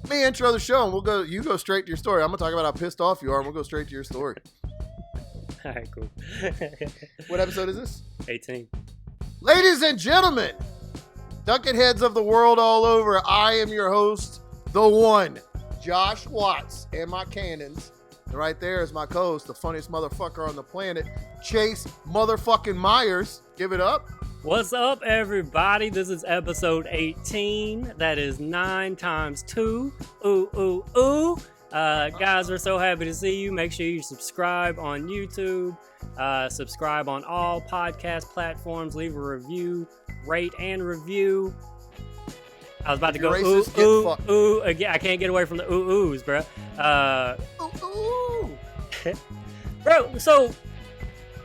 Let me intro the show, and you go straight to your story. I'm gonna talk about how pissed off you are, and we'll go straight to your story. All right, cool. What episode is this? 18. Ladies and gentlemen, Ducket heads of the world all over, I am your host, the one, Josh Watts, and my cannons. And right there is my co-host, the funniest motherfucker on the planet, Chase motherfucking Myers. Give it up. What's up, everybody? This is episode 18. That is 9 times 2. Ooh, ooh, ooh. Guys, we're so happy to see you. Make sure you subscribe on YouTube. Subscribe on all podcast platforms. Leave a review. Rate and review. I was about to go racist, ooh, ooh, ooh. Again, I can't get away from the ooh, oohs, bro. Ooh, ooh. Bro, so...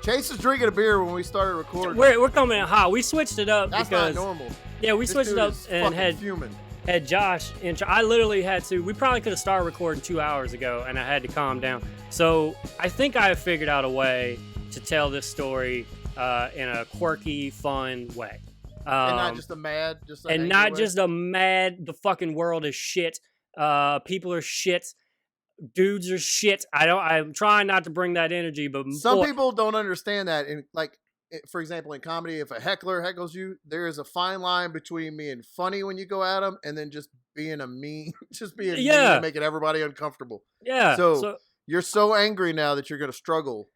Chase is drinking a beer when we started recording. We're coming in hot. We switched it up That's because... not normal. Yeah, we This switched it dude up is and fucking had Josh intro. I literally had to. We probably could have started recording 2 hours ago, and I had to calm down. So I think I have figured out a way to tell this story in a quirky, fun way, and not just a mad, just an and angry not way. just a mad. The fucking world is shit. People are shit. Dudes are shit. I'm trying not to bring that energy, but Some people don't understand that. And like, for example, in comedy, if a heckler heckles you, there is a fine line between being funny when you go at them and then just being a mean, mean and making everybody uncomfortable. Yeah. So you're so angry now that you're going to struggle.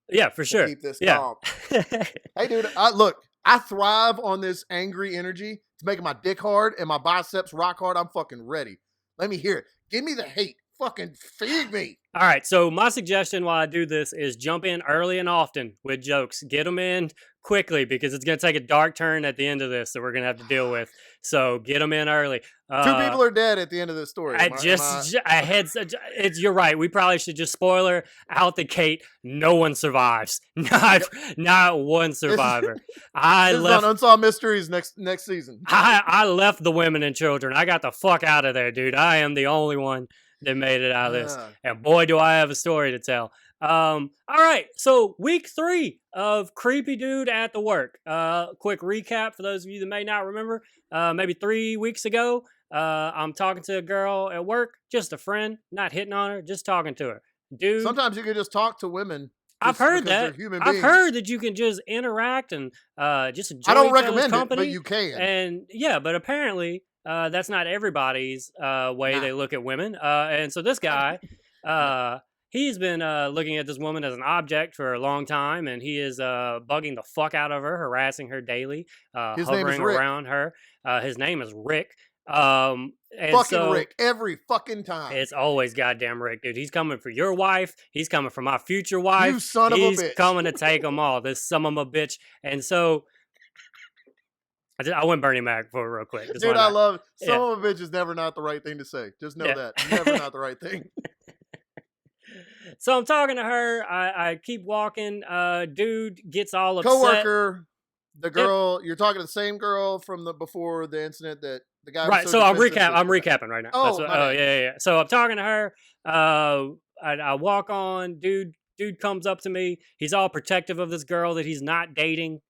Yeah, for sure. Keep this calm. Hey, dude, I thrive on this angry energy. It's making my dick hard and my biceps rock hard. I'm fucking ready. Let me hear it. Give me the hate. Fucking feed me. All right, so my suggestion while I do this is jump in early and often with jokes. Get them in quickly because it's going to take a dark turn at the end of this that we're going to have to deal with. So get them in early. 2 people are dead at the end of this story. You're right. We probably should just spoiler out the gate. No one survives. Not one survivor. This is on Unsolved Mysteries next season. I left the women and children. I got the fuck out of there, dude. I am the only one that made it out of this. And boy, do I have a story to tell. All right. So week 3 of Creepy Dude at the Work. Quick recap for those of you that may not remember. Maybe 3 weeks ago, I'm talking to a girl at work, just a friend, not hitting on her, just talking to her. Dude. Sometimes you can just talk to women. I've heard that. I've heard that you can just interact and just enjoy I don't each other's recommend company. it, but you can. And yeah, but apparently that's not everybody's way they look at women. And so this guy, he's been looking at this woman as an object for a long time, and he is bugging the fuck out of her, harassing her daily, hovering around her. His name is Rick. Rick, every fucking time. It's always goddamn Rick, dude. He's coming for your wife. He's coming for my future wife. You son of a bitch. He's coming to take them all. This son of a bitch. And so I went Bernie Mac for real quick. Dude, I love it. Son of a bitch is never not the right thing to say. Just know that. Never not the right thing. So I'm talking to her. I keep walking. Dude gets all upset. Coworker, the girl, you're talking to the same girl from before the incident that the guy. Right. So I'm recapping right now. Oh, yeah. So I'm talking to her. I walk on. Dude comes up to me. He's all protective of this girl that he's not dating.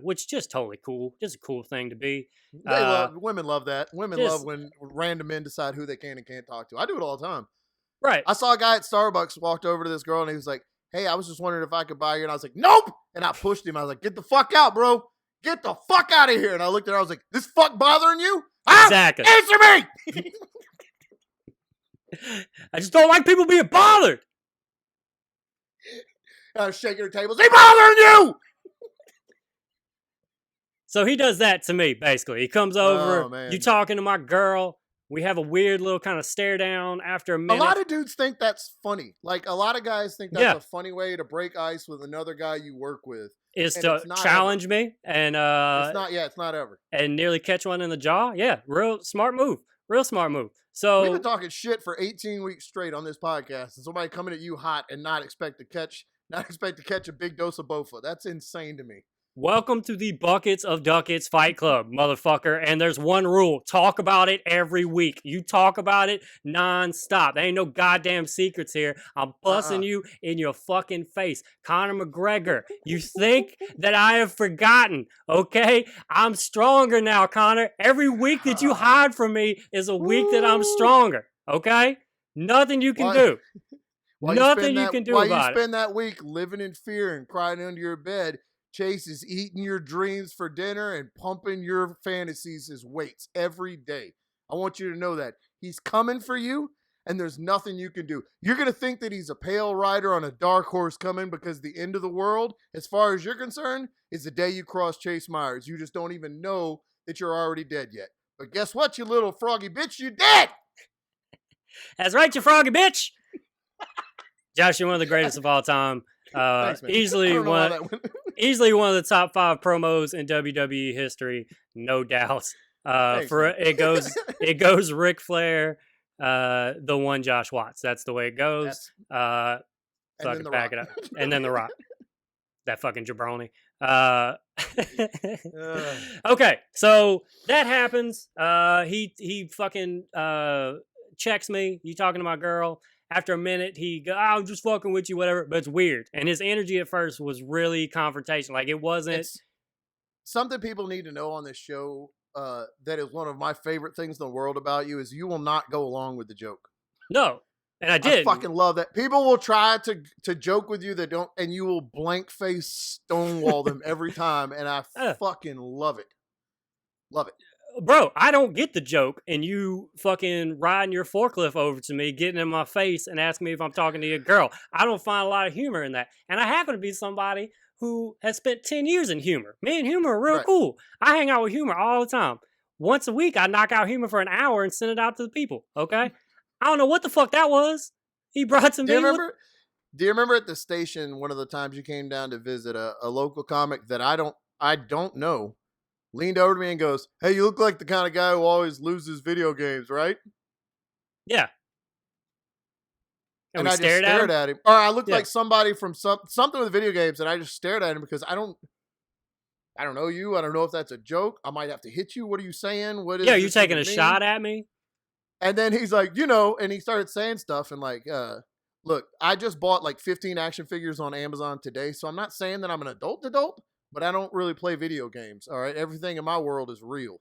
Which is just totally cool. Just a cool thing to be. Women love that. Women love when random men decide who they can and can't talk to. I do it all the time. Right. I saw a guy at Starbucks walked over to this girl and he was like, "Hey, I was just wondering if I could buy you." And I was like, "Nope." And I pushed him. I was like, "Get the fuck out, bro. Get the fuck out of here." And I looked at her. I was like, "This fuck bothering you? Exactly. Answer me." I just don't like people being bothered. I was shaking her table. Is he bothering you? So he does that to me, basically. He comes over, you talking to my girl, we have a weird little kind of stare down after a minute. A lot of dudes think that's funny. Like, a lot of guys think that's a funny way to break ice with another guy you work with. Is to challenge me and it's not ever. And nearly catch one in the jaw. Yeah, real smart move. So we've been talking shit for 18 weeks straight on this podcast, and somebody coming at you hot and not expect to catch a big dose of Bofa. That's insane to me. Welcome to the Buckets of Duckets Fight Club, motherfucker. And there's one rule. Talk about it every week. You talk about it nonstop. There ain't no goddamn secrets here. I'm busting you in your fucking face. Conor McGregor, you think that I have forgotten, okay? I'm stronger now, Conor. Every week that you hide from me is a week that I'm stronger, okay? Nothing you can do. Nothing you can do about it. While you spend that week living in fear and crying under your bed, Chase is eating your dreams for dinner and pumping your fantasies as weights every day. I want you to know that. He's coming for you, and there's nothing you can do. You're going to think that he's a pale rider on a dark horse coming because the end of the world, as far as you're concerned, is the day you cross Chase Myers. You just don't even know that you're already dead yet. But guess what, you little froggy bitch? You're dead! That's right, you froggy bitch! Josh, you're one of the greatest of all time. Thanks, man. Easily one of the top 5 promos in WWE history, no doubt. Thanks, it goes Ric Flair, the one Josh Watts. That's the way it goes. Fucking pack it up, and then The Rock, that fucking jabroni. Okay, so that happens. He fucking checks me. You talking to my girl? After a minute, he goes, I'm just fucking with you, whatever. But it's weird. And his energy at first was really confrontational. Like, it wasn't. It's something people need to know on this show that is one of my favorite things in the world about you is you will not go along with the joke. No. And I did. I fucking love that. People will try to joke with you that don't, and you will blank face stonewall them every time. And I fucking love it. Love it. Bro, I don't get the joke, and you fucking riding your forklift over to me, getting in my face, and asking me if I'm talking to your girl. I don't find a lot of humor in that. And I happen to be somebody who has spent 10 years in humor. Me and humor are real cool. I hang out with humor all the time. Once a week, I knock out humor for an hour and send it out to the people, okay? I don't know what the fuck that was. He brought some. Do you remember at the station one of the times you came down to visit a local comic that I don't know? Leaned over to me and goes, hey, you look like the kind of guy who always loses video games, right? Yeah. And I just stared at him. Or I looked like somebody from something with video games, and I just stared at him because I don't know you. I don't know if that's a joke. I might have to hit you. What are you saying? What is you taking a shot at me? And then he's like, and he started saying stuff and like, look, I just bought like 15 action figures on Amazon today, so I'm not saying that I'm an adult, but I don't really play video games, all right? Everything in my world is real.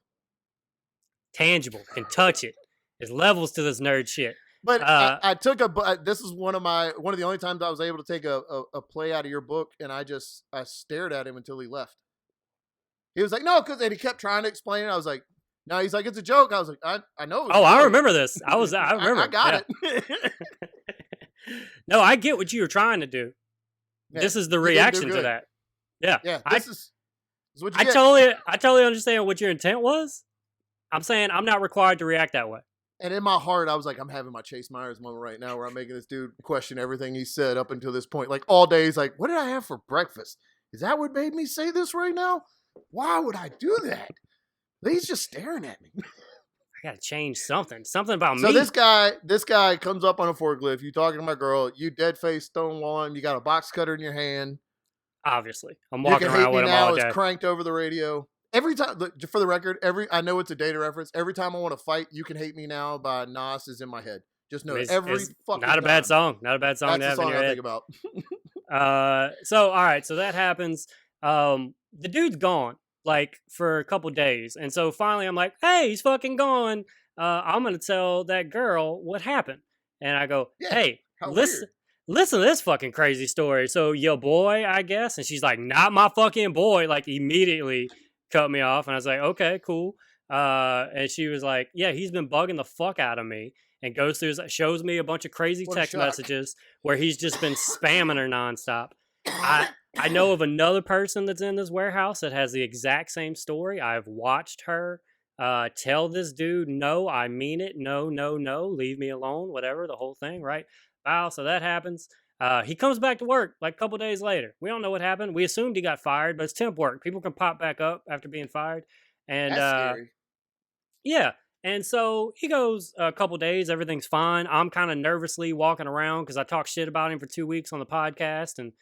Tangible. Can touch it. There's levels to this nerd shit. But I took this is one of the only times I was able to take a play out of your book, and I stared at him until he left. He was like, no, and he kept trying to explain it. I was like, no, he's like, it's a joke. I was like, I know. Oh, I remember this. I remember. I got it. No, I get what you were trying to do. Yeah, this is the reaction to that. Yeah. This is what you get. I totally understand what your intent was. I'm saying I'm not required to react that way. And in my heart, I was like, I'm having my Chase Myers moment right now where I'm making this dude question everything he said up until this point. Like all day, he's like, what did I have for breakfast? Is that what made me say this right now? Why would I do that? He's just staring at me. I gotta change something. Something about me. So this guy comes up on a forklift. You talking to my girl. You dead face stonewall him. You got a box cutter in your hand. Obviously, I'm walking around with him all day. It's cranked over the radio. Every time, for the record, I know it's a data reference. Every time I want to fight, You Can Hate Me Now by Nas is in my head. Just know it's fucking not a bad song. Not a bad song to have in your head. That's the song I think about. So all right, so that happens. The dude's gone like for a couple days, and so finally I'm like, hey, he's fucking gone. I'm gonna tell that girl what happened, and I go, hey, listen to this fucking crazy story. So your boy, I guess, and she's like, not my fucking boy. Like immediately cut me off, and I was like, okay, cool. And she was like, yeah, he's been bugging the fuck out of me, and shows me a bunch of crazy text messages where he's just been spamming her nonstop. I know of another person that's in this warehouse that has the exact same story. I've watched her tell this dude, no, I mean it, no, leave me alone, whatever, the whole thing, right? Wow, so that happens. He comes back to work like a couple days later. We don't know what happened. We assumed he got fired, but it's temp work. People can pop back up after being fired. And that's scary. Yeah. And so he goes a couple days, everything's fine. I'm kind of nervously walking around because I talked shit about him for 2 weeks on the podcast. And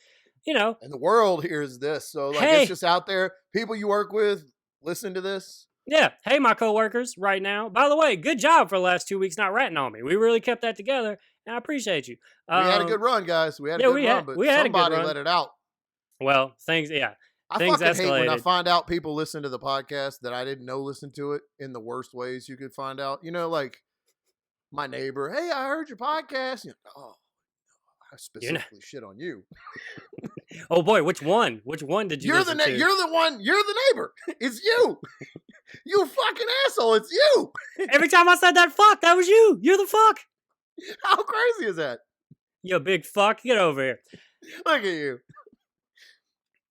you know, And the world hears this. So, like, it's hey, just out there. People you work with listen to this. yeah, hey, my coworkers, right now. By the way, good job for the last 2 weeks not ratting on me. We really kept that together, and I appreciate you. We had a good run, guys. We had a Yeah, good run, but we had a good somebody run. let it out. Well, I things fucking hate when I escalated. find out people listen to the podcast that I didn't know listen to it in the worst ways you could find out. You know, like my neighbor, hey, I heard your podcast. You know, oh, I You know, specifically shit on you. oh boy, which one? Which one did you You're listen to? You're the one. You're the neighbor. It's you. You fucking asshole. It's you. Every time I said that fuck, that was you. You're the fuck. How crazy is that? You big fuck. Get over here. Look at you.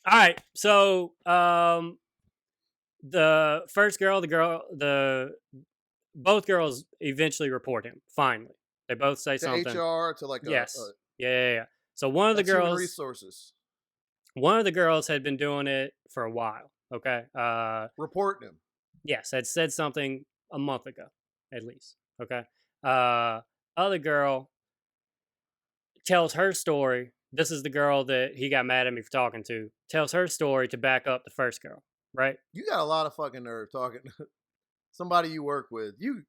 All right. So, the first girl, both girls eventually report him. Finally, they both say To something. HR, to like yes. Yeah. So one of the that's human girls, resources. one of the girls had been doing it for a while. Okay. Reporting him. Yes, had said something a month ago, at least. Okay. Other girl tells her story. This is the girl that he got mad at me for talking to. Tells her story to back up the first girl, right? You got a lot of fucking nerve talking to somebody you work with. You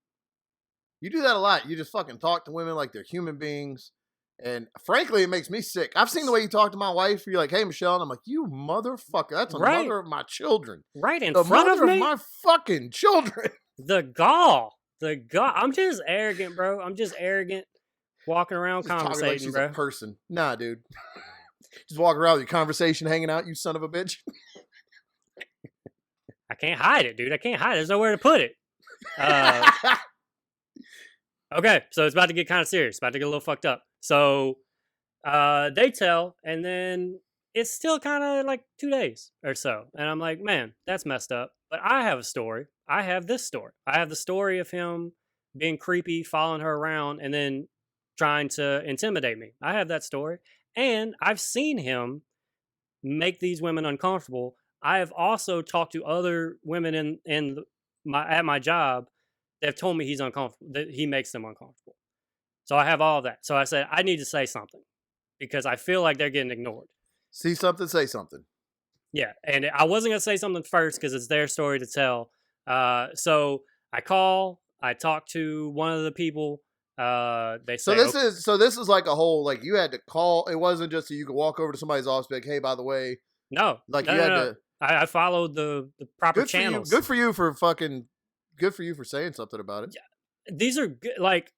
do that a lot. You just fucking talk to women like they're human beings. And frankly, it makes me sick. I've seen the way you talk to my wife. You're like, hey, Michelle. And I'm like, you motherfucker. That's the Right. mother of my children. Right in the front mother of me? my fucking children. The gall. I'm just arrogant, bro. I'm just arrogant. Walking around Just talking like conversating, she's bro. a person. Nah, dude. Just walking around with your conversation hanging out, you son of a bitch. I can't hide it, dude. I can't hide it. There's nowhere to put it. Okay, so it's about to get kind of serious. About to get a little fucked up. So they tell, and then it's still kind of like 2 days or so. And I'm like, man, that's messed up. But I have a story. I have this story. I have the story of him being creepy, following her around, and then trying to intimidate me. I have that story. And I've seen him make these women uncomfortable. I have also talked to other women at my job that have told me he's uncomfortable, that he makes them uncomfortable. So I have all of that. So I said, I need to say something because I feel like they're getting ignored. See something, say something. Yeah. And I wasn't going to say something first because it's their story to tell. So I talk to one of the people. They say, this is like a whole, like you had to call. It wasn't just so you could walk over to somebody's office and be like, hey, by the way. No. Like no, you had no. to. I followed the proper channels. Good for you for saying something about it. Yeah. These are good, like,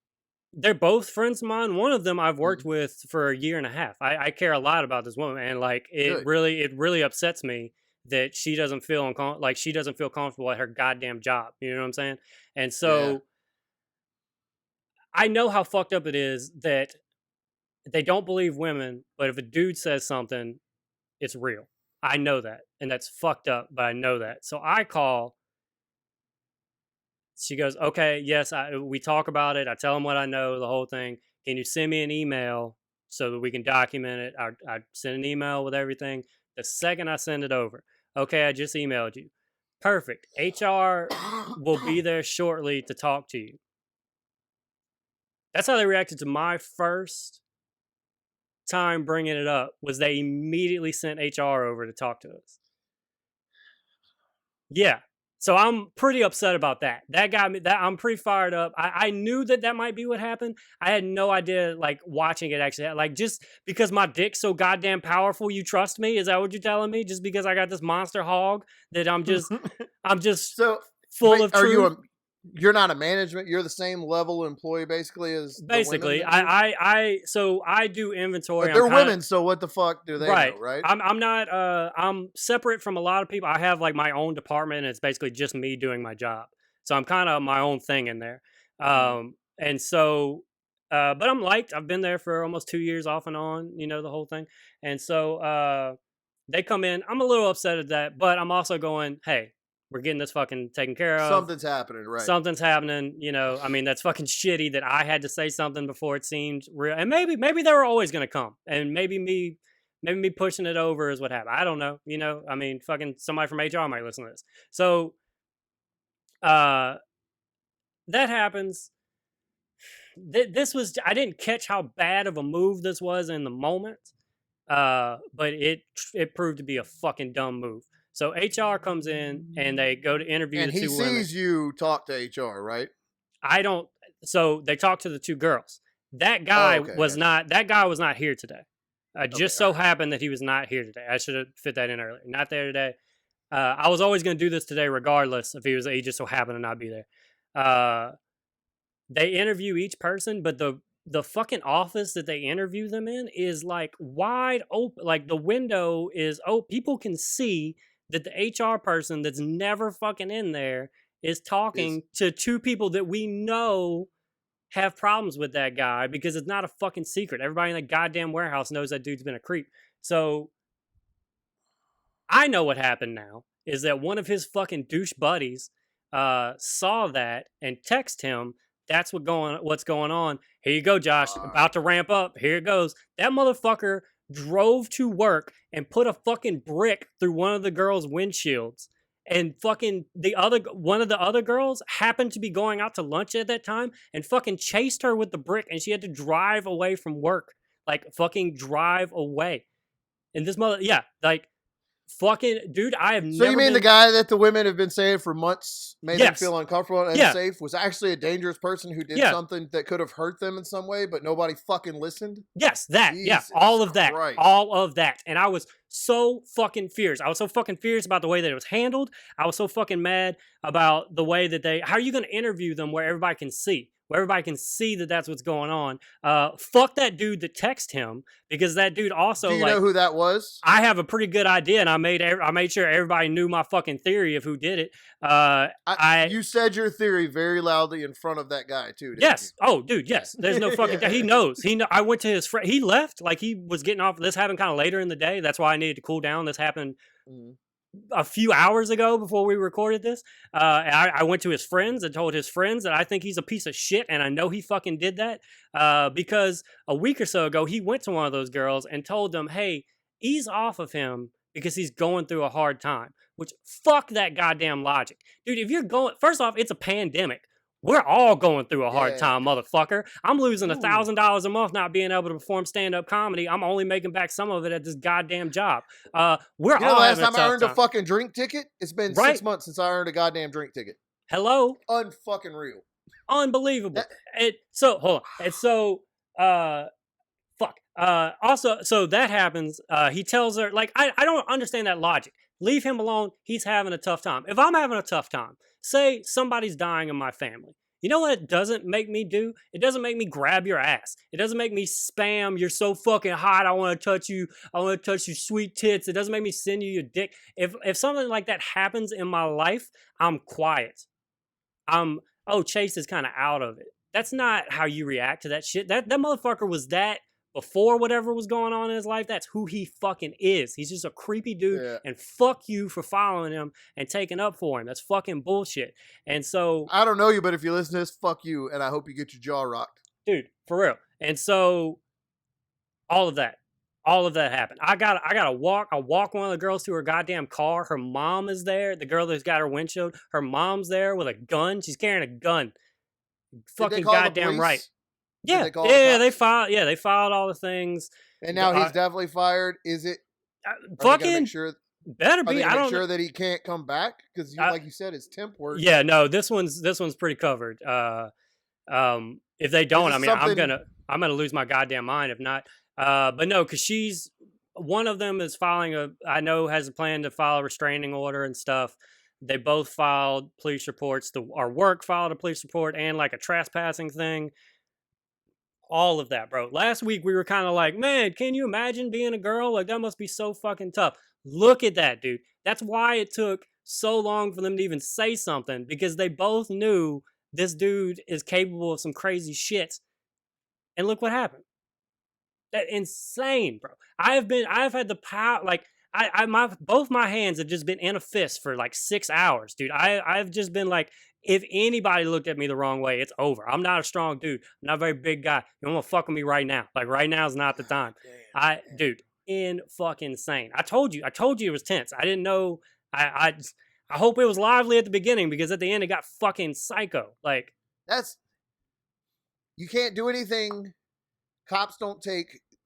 they're both friends of mine. One of them I've worked with for a year and a half. I care a lot about this woman, and like it really upsets me that she doesn't feel comfortable at her goddamn job. You know what I'm saying? And so I know how fucked up it is that they don't believe women, but if a dude says something, it's real. I know that, and that's fucked up, but I know that. So I call. She goes, okay, yes, we talk about it. I tell him what I know, the whole thing. Can you send me an email so that we can document it? I send an email with everything. The second I send it over, okay, I just emailed you. Perfect. HR will be there shortly to talk to you. That's how they reacted to my first time bringing it up, was they immediately sent HR over to talk to us. Yeah. So I'm pretty upset about that. That got me. I'm pretty fired up. I knew that might be what happened. I had no idea, like, watching it actually. Like, just because my dick's so goddamn powerful, you trust me? Is that what you're telling me? Just because I got this monster hog that I'm just so full of truth? You're not a management. You're the same level employee basically as basically. So I do inventory. But they're women, so what the fuck do they know, right? I'm not. I'm separate from a lot of people. I have like my own department, and it's basically just me doing my job. So I'm kind of my own thing in there. And so, but I'm liked. I've been there for almost 2 years, off and on. You know, the whole thing. And so they come in. I'm a little upset at that, but I'm also going, hey, we're getting this fucking taken care of. Something's happening, right? Something's happening, you know. I mean, that's fucking shitty that I had to say something before it seemed real. And maybe they were always going to come. And maybe me pushing it over is what happened. I don't know, you know. I mean, fucking somebody from HR might listen to this. So that happens. I didn't catch how bad of a move this was in the moment. But it proved to be a fucking dumb move. So HR comes in and they go to interview And the he two women. sees you talk to HR, right? I don't. So they talk to the two girls. That Oh, guy okay, was gotcha. not. That guy was not here today. Okay, Just all so right. happened that he was not here today. I should have fit that in earlier. Not there today. I was always going to do this today, regardless if he was. He just so happened to not be there. They interview each person, but the fucking office that they interview them in is like wide open. Like the window is oh, people can see that the HR person that's never fucking in there is Is talking to two people that we know have problems with that guy because it's not a fucking secret. Everybody in the goddamn warehouse knows that dude's been a creep. So I know what happened now is that one of his fucking douche buddies saw that and text him. That's what's going on. Here you go, Josh. About to ramp up. Here it goes. That motherfucker drove to work and put a fucking brick through one of the girls' windshields. And fucking one of the other girls happened to be going out to lunch at that time and fucking chased her with the brick and she had to drive away from work. Like fucking drive away. And this yeah, like fucking dude, I have so never you mean been. the guy that the women have been saying for months made them Yes. feel uncomfortable and Yeah. unsafe was actually a dangerous person who did Yeah. something that could have hurt them in some way, but nobody fucking listened? Yes, that. Yeah, Jesus all of that. Christ. All of that. And I was so fucking fierce. I was so fucking fierce about the way that it was handled. I was so fucking mad about the way that how are you going to interview them where everybody can see? Where everybody can see that that's what's going on. Fuck that dude that texted him because that dude also Do you know who that was? I have a pretty good idea, and I made sure everybody knew my fucking theory of who did it. You said your theory very loudly in front of that guy too. Didn't Yes. You? Oh, dude. Yes. There's no fucking. He knows. I went to his friend. He left. Like he was getting off. This happened kind of later in the day. That's why I needed to cool down. This happened a few hours ago before we recorded this. I went to his friends and told his friends that I think he's a piece of shit, and I know he fucking did that because a week or so ago he went to one of those girls and told them, "Hey, ease off of him because he's going through a hard time." Which fuck that goddamn logic, dude. If you're going, first off, it's a pandemic. We're all going through a hard time, motherfucker. I'm losing $1,000 a month not being able to perform stand-up comedy. I'm only making back some of it at this goddamn job. We're all last having time a tough I earned a fucking drink ticket? It's been 6 months since I earned a goddamn drink ticket. Hello? Unfucking real. Unbelievable. So, hold on. And so, fuck. Also, so that happens. He tells her, like, I don't understand that logic. Leave him alone. He's having a tough time. If I'm having a tough time, say somebody's dying in my family. You know what it doesn't make me do? It doesn't make me grab your ass. It doesn't make me spam, you're so fucking hot, I want to touch you. I want to touch your sweet tits. It doesn't make me send you your dick. If something like that happens in my life, I'm quiet. Chase is kind of out of it. That's not how you react to that shit. That motherfucker was that before whatever was going on in his life. That's who he fucking is. He's just a creepy dude, and fuck you for following him and taking up for him. That's fucking bullshit. And so I don't know you, but if you listen to this, fuck you, and I hope you get your jaw rocked, dude, for real. And so all of that happened. I gotta walk one of the girls to her goddamn car. Her mom is there. The girl that's got her windshield, her mom's there with a gun. She's carrying a gun. Fucking goddamn right. Yeah, they filed all the things. And now he's definitely fired. Is it? Fucking better be. I don't sure that he can't come back because, like you said, it's temp work. Yeah, no, this one's pretty covered. If they don't, I mean, I'm gonna lose my goddamn mind if not. But no, because one of them is has a plan to file a restraining order and stuff. They both filed police reports. Our work filed a police report and like a trespassing thing. All of that, bro. Last week we were kind of like, man, can you imagine being a girl? Like that must be so fucking tough. Look at that, dude. That's why it took so long for them to even say something because they both knew this dude is capable of some crazy shit. And look what happened. That insane, bro. I've had the power, like both my hands have just been in a fist for like 6 hours, dude. I've just been like, if anybody looked at me the wrong way, it's over. I'm not a strong dude. I'm not a very big guy. You don't want to fuck with me right now. Like right now is not the time. Dude, in fucking insane. I told you it was tense. I didn't know. I hope it was lively at the beginning because at the end it got fucking psycho. Like you can't do anything.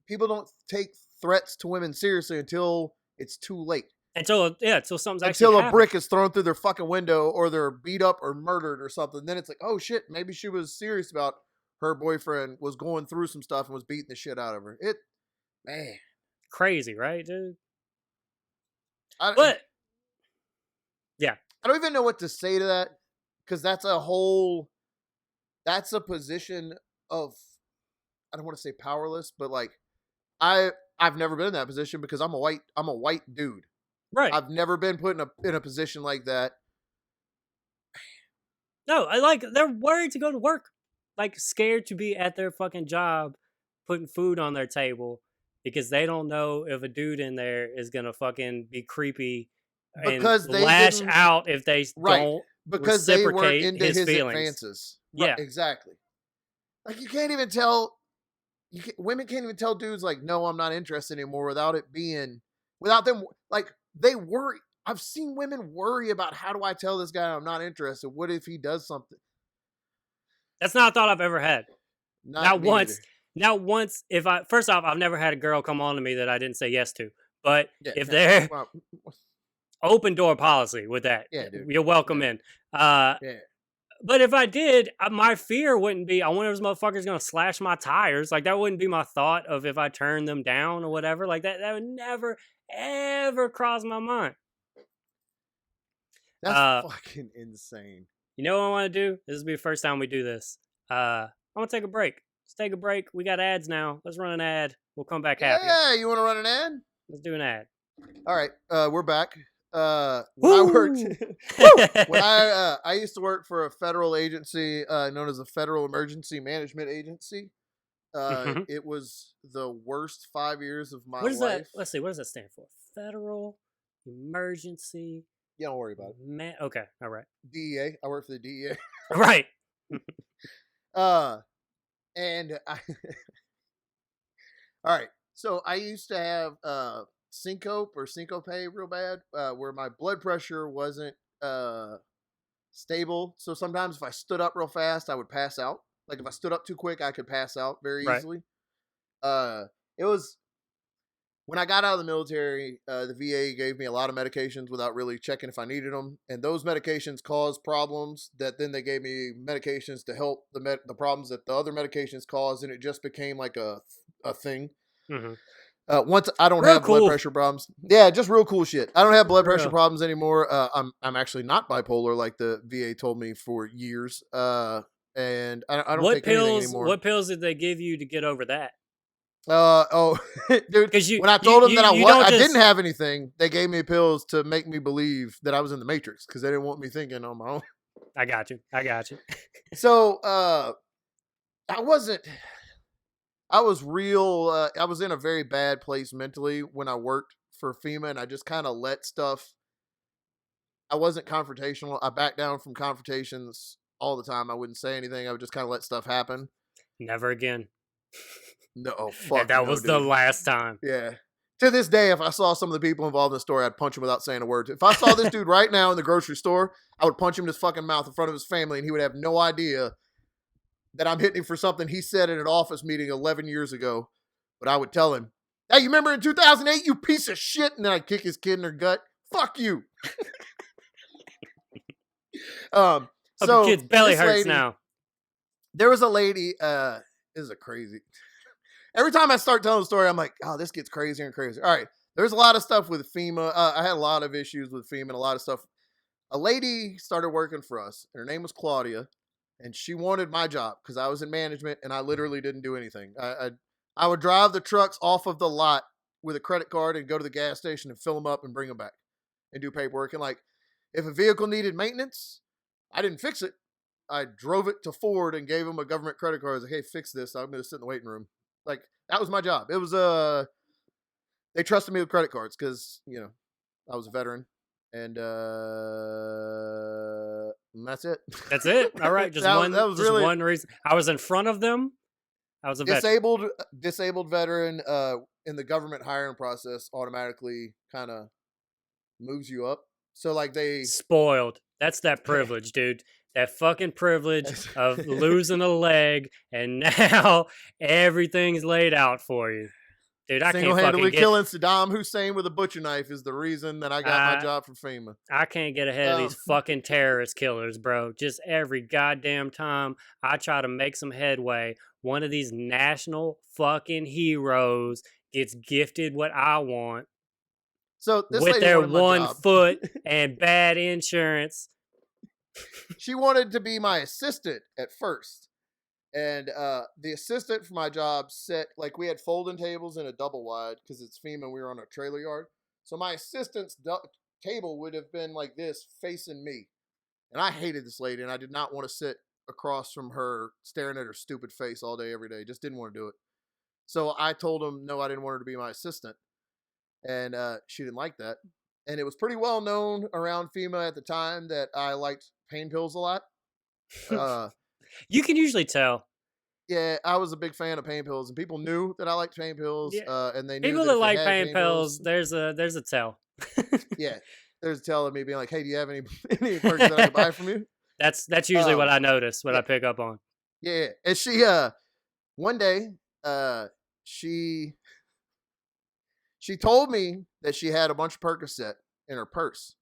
People don't take threats to women seriously until it's too late. Until something's actually Until a happened. brick is thrown through their fucking window or they're beat up or murdered or something. Then it's like, oh shit, maybe she was serious about her boyfriend was going through some stuff and was beating the shit out of her. Man. Crazy, right, dude? I don't even know what to say to that, because that's a position of, I don't want to say powerless, but like I've never been in that position because I'm a white dude. Right. I've never been put in a position like that. No, they're worried to go to work. Like, scared to be at their fucking job putting food on their table because they don't know if a dude in there is gonna fucking be creepy because and lash out if they don't because they were into his feelings. Advances. Right, yeah, exactly. Like, you can't even tell. Women can't even tell dudes like, no, I'm not interested anymore without them. Like, they worry. I've seen women worry about, how do I tell this guy I'm not interested? What if he does something? That's not a thought I've ever had. Not once. Either. Not once. First off, I've never had a girl come on to me that I didn't say yes to. But if they're open door policy with that, dude. You're welcome in. But if I did, my fear wouldn't be, I wonder if this motherfucker's going to slash my tires. Like, that wouldn't be my thought of if I turn them down or whatever. Like, that would never, ever cross my mind. That's fucking insane. You know what I want to do? This will be the first time we do this. I want to take a break. Let's take a break. We got ads now. Let's run an ad. We'll come back happy. Yeah, you want to run an ad? Let's do an ad. All right, we're back. When I worked, I used to work for a federal agency known as the Federal Emergency Management Agency. It was the worst 5 years of my life. That? Let's see. What does that stand for? Federal Emergency. Yeah, don't worry about it. Okay, all right. DEA. I work for the DEA. Right. And I. All right. So I used to have syncope real bad, where my blood pressure wasn't stable. So sometimes if I stood up real fast, I would pass out. Like, if I stood up too quick, I could pass out very easily. It was when I got out of the military, the VA gave me a lot of medications without really checking if I needed them. And those medications caused problems that then they gave me medications to help the problems that the other medications caused. And it just became like a thing. Mm-hmm. Once I don't have blood pressure problems. Yeah, just real cool shit. I don't have blood pressure problems anymore. I'm actually not bipolar like the VA told me for years. And I don't take anything anymore. What pills did they give you to get over that? Dude, when I told them that I didn't have anything, they gave me pills to make me believe that I was in the Matrix because they didn't want me thinking on my own. I got you. So, I was in a very bad place mentally when I worked for FEMA, and I just kind of let stuff. I wasn't confrontational. I backed down from confrontations all the time. I wouldn't say anything. I would just kind of let stuff happen. Never again. No, fuck. That was the last time. Yeah. To this day, if I saw some of the people involved in the story, I'd punch him without saying a word. If I saw this dude right now in the grocery store, I would punch him in his fucking mouth in front of his family, and he would have no idea that I'm hitting him for something he said in an office meeting 11 years ago. But I would tell him, hey, you remember in 2008, you piece of shit? And then I'd kick his kid in their gut. Fuck you. So the kid's belly hurts now. There was a lady, this is a crazy. Every time I start telling the story, I'm like, oh, this gets crazier and crazier. All right. There's a lot of stuff with FEMA. I had a lot of issues with FEMA and a lot of stuff. A lady started working for us, and her name was Claudia, and she wanted my job because I was in management, and I literally didn't do anything. I would drive the trucks off of the lot with a credit card and go to the gas station and fill them up and bring them back and do paperwork. And like, if a vehicle needed maintenance, I didn't fix it. I drove it to Ford and gave them a government credit card. I was like, hey, fix this. I'm going to sit in the waiting room. Like, that was my job. It was, they trusted me with credit cards because, I was a veteran. And that's it. That's it? All right. Just one reason. I was in front of them. I was a disabled veteran in the government hiring process automatically kind of moves you up. So, like, they... Spoiled. That's that privilege, dude. That fucking privilege of losing a leg, and now everything's laid out for you. Dude, I can't fucking Single-handedly get. killing Saddam Hussein with a butcher knife is the reason that I got my I job from FEMA. I can't get ahead of these Um, fucking terrorist killers, bro. Just every goddamn time I try to make some headway, one of these national fucking heroes gets gifted what I want so this with lady their wanted my one job. foot and bad insurance. She wanted to be my assistant at first. And the assistant for my job set, like, we had folding tables in a double wide because it's FEMA. We were on a trailer yard. So my assistant's table would have been like this, facing me. And I hated this lady, and I did not want to sit across from her staring at her stupid face all day, every day. Just didn't want to do it. So I told him, no, I didn't want her to be my assistant. And she didn't like that. And it was pretty well known around FEMA at the time that I liked pain pills a lot. You can usually tell. Yeah, I was a big fan of pain pills, and people knew that I liked pain pills, Yeah. and they knew People that that if they like had pain pain pills, pills, there's a tell. yeah, there's a tell of me being like, "Hey, do you have any perks that I can buy from you?" That's usually what I notice, what Yeah, I pick up on. yeah. And she, one day, she told me that she had a bunch of Percocet in her purse,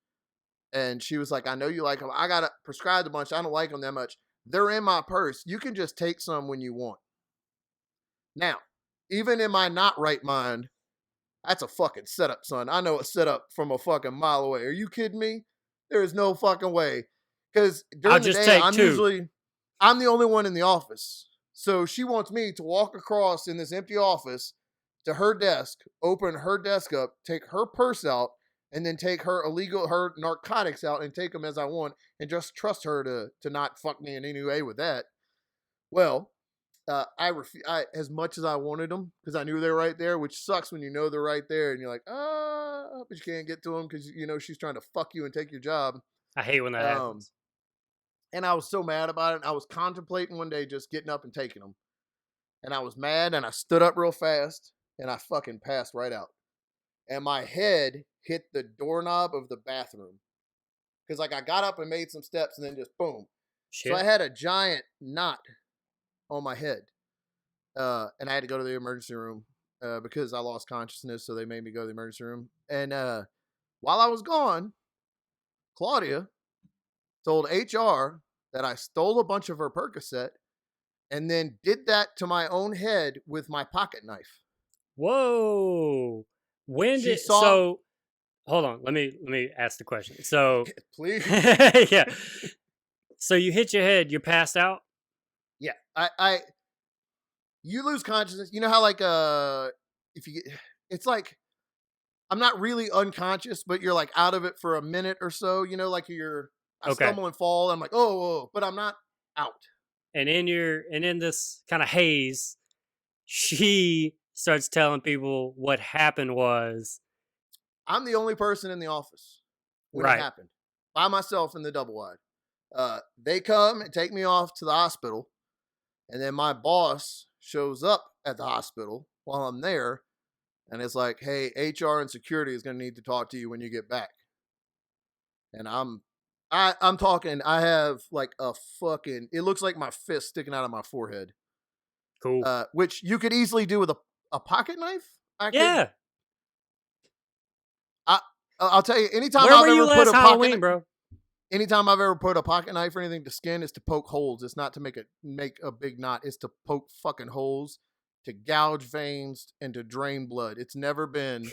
and she was like, "I know you like them. I got prescribed a bunch. I don't like them that much. They're in my purse. You can just take some when you want." Now, even in my not right mind, that's a fucking setup, son. I know a setup from a fucking mile away. Are you kidding me? There is no fucking way. Because I'll during the just day, take two. I'm the only one in the office. So she wants me to walk across in this empty office to her desk, open her desk up, take her purse out, and then take her narcotics out and take them as I want, and just trust her to not fuck me in any way with that. Well, I as much as I wanted them because I knew they were right there, which sucks when you know they're right there and you're like, but you can't get to them because you know she's trying to fuck you and take your job. I hate when that Um, happens. and I was so mad about it. I was contemplating one day just getting up and taking them, and I was mad, and I stood up real fast, and I fucking passed right out, and my head hit the doorknob of the bathroom because like I got up and made some steps, and then just boom. So I Shit. had a giant knot on my head. And I had to go to the emergency room because I lost consciousness, so they made me go to the emergency room. And while I was gone, Claudia told HR that I stole a bunch of her Percocet and then did that to my own head with my pocket knife. Whoa. When She did saw, so hold on, let me ask the question. So please, yeah. So you hit your head, you're passed out? yeah, I, you lose consciousness. You know how like if you get, it's like I'm not really unconscious, but you're like out of it for a minute or so. You know, like I Okay. stumble and fall. I'm like, oh, but I'm not out. And in this kind of haze, she starts telling people what happened was I'm the only person in the office when it right. happened, by myself in the double wide. They come and take me off to the hospital, and then my boss shows up at the hospital while I'm there, and it's like, "Hey, HR and security is going to need to talk to you when you get back." And I'm talking. I have like a fucking. It looks like my fist sticking out of my forehead, Cool. which you could easily do with a pocket knife. Yeah. I I'll tell you. Where were you last Halloween, bro? Anytime I've ever put a pocket knife or anything to skin is to poke holes. It's not to make a big knot. It's to poke fucking holes, to gouge veins, and to drain blood. It's never been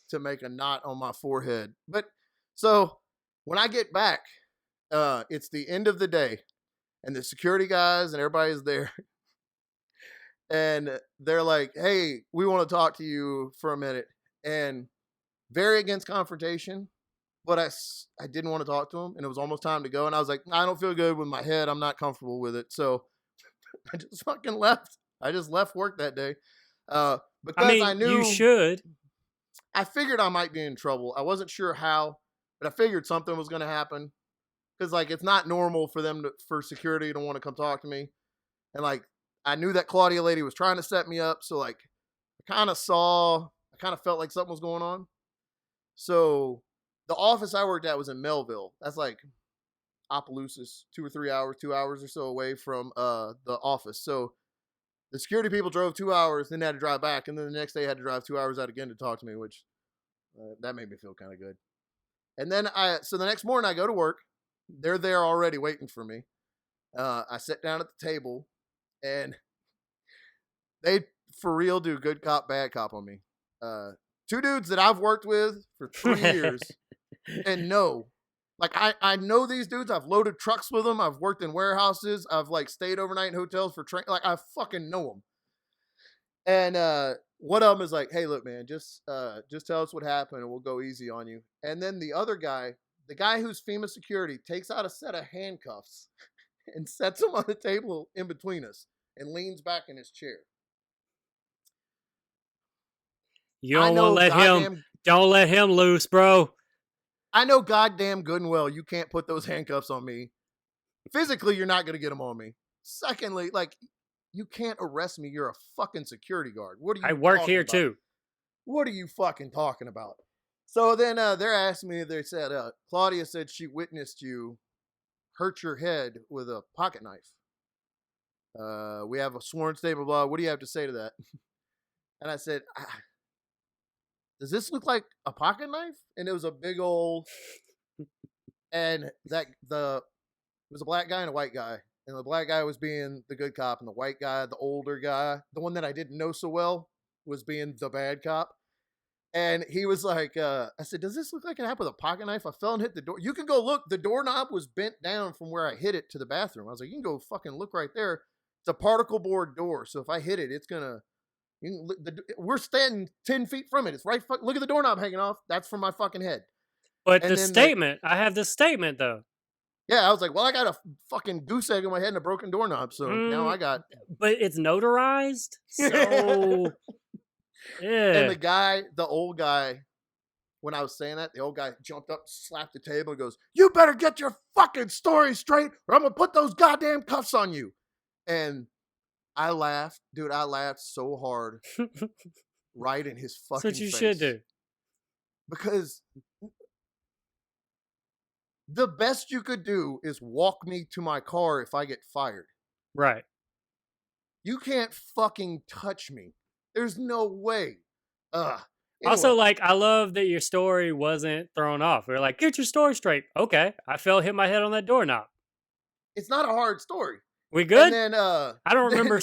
to make a knot on my forehead. But so when I get back, it's the end of the day, and the security guys and everybody's there, and they're like, "Hey, we want to talk to you for a minute," and very against confrontation. But I didn't want to talk to him, and it was almost time to go. And I was like, I don't feel good with my head. I'm not comfortable with it. So I just fucking left. I just left work that day because I knew you should. I figured I might be in trouble. I wasn't sure how, but I figured something was going to happen because like it's not normal for for security to want to come talk to me. And like I knew that Claudia lady was trying to set me up, so like I kind of felt like something was going on. So the office I worked at was in Melville. That's like Opelousas, 2 or 3 hours, 2 hours or so away from the office. So The security people drove 2 hours, then they had to drive back, and then the next day had to drive 2 hours out again to talk to me, which that made me feel kind of good. And then so the next morning I go to work. They're there already waiting for me. I sit down at the table, and they for real do good cop, bad cop on me. Two dudes that I've worked with for 3 years and know. Like, I know these dudes. I've loaded trucks with them. I've worked in warehouses. I've, like, stayed overnight in hotels for train. Like, I fucking know them. And one of them is like, hey, look, man, just tell us what happened and we'll go easy on you. And then the other guy, the guy who's FEMA security, takes out a set of handcuffs and sets them on the table in between us and leans back in his chair. You don't want to let him. Don't let him loose, bro. I know goddamn good and well you can't put those handcuffs on me. Physically, you're not going to get them on me. Secondly, like, you can't arrest me. You're a fucking security guard. What are you? I work here about? too. What are you fucking talking about? So then they're asking me. They said Claudia said she witnessed you hurt your head with a pocket knife. We have a sworn statement. Blah. What do you have to say to that? And I said, does this look like a pocket knife? And it was a big old, and it was a black guy and a white guy. And the black guy was being the good cop, and the white guy, the older guy, the one that I didn't know so well, was being the bad cop. And he was like, I said, does this look like it happened with a pocket knife? I fell and hit the door. You can go look. The doorknob was bent down from where I hit it to the bathroom. I was like, you can go fucking look right there. It's a particle board door. So if I hit it, it's going to, we're standing 10 feet from it. It's right. Look at the doorknob hanging off. That's from my fucking head. But the statement, I have the statement though. Yeah, I was like, well, I got a fucking goose egg in my head and a broken doorknob. So now I got. But it's notarized. So. Yeah. And the old guy, when I was saying that, the old guy jumped up, slapped the table, and goes, you better get your fucking story straight or I'm going to put those goddamn cuffs on you. And I laughed. Dude, I laughed so hard right in his fucking face. That's what you should do. Because the best you could do is walk me to my car if I get fired. Right. You can't fucking touch me. There's no way. Anyway. Also, like, I love that your story wasn't thrown off. We're like, get your story straight. Okay. I hit my head on that doorknob. It's not a hard story. We good? And then, I don't remember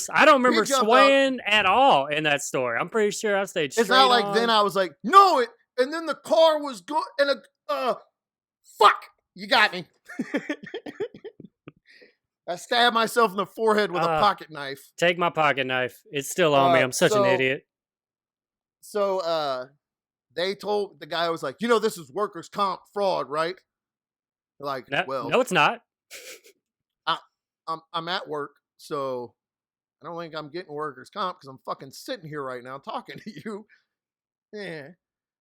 swaying at all in that story. I'm pretty sure I stayed straight. It's not like on. Then I was like, no, and then the car was good, and fuck, you got me. I stabbed myself in the forehead with a pocket knife. Take my pocket knife. It's still on me. I'm such an idiot. So they told the guy, was like, this is workers' comp fraud, right? Like, no, it's not. I'm at work, so I don't think I'm getting workers' comp because I'm fucking sitting here right now talking to you. Yeah.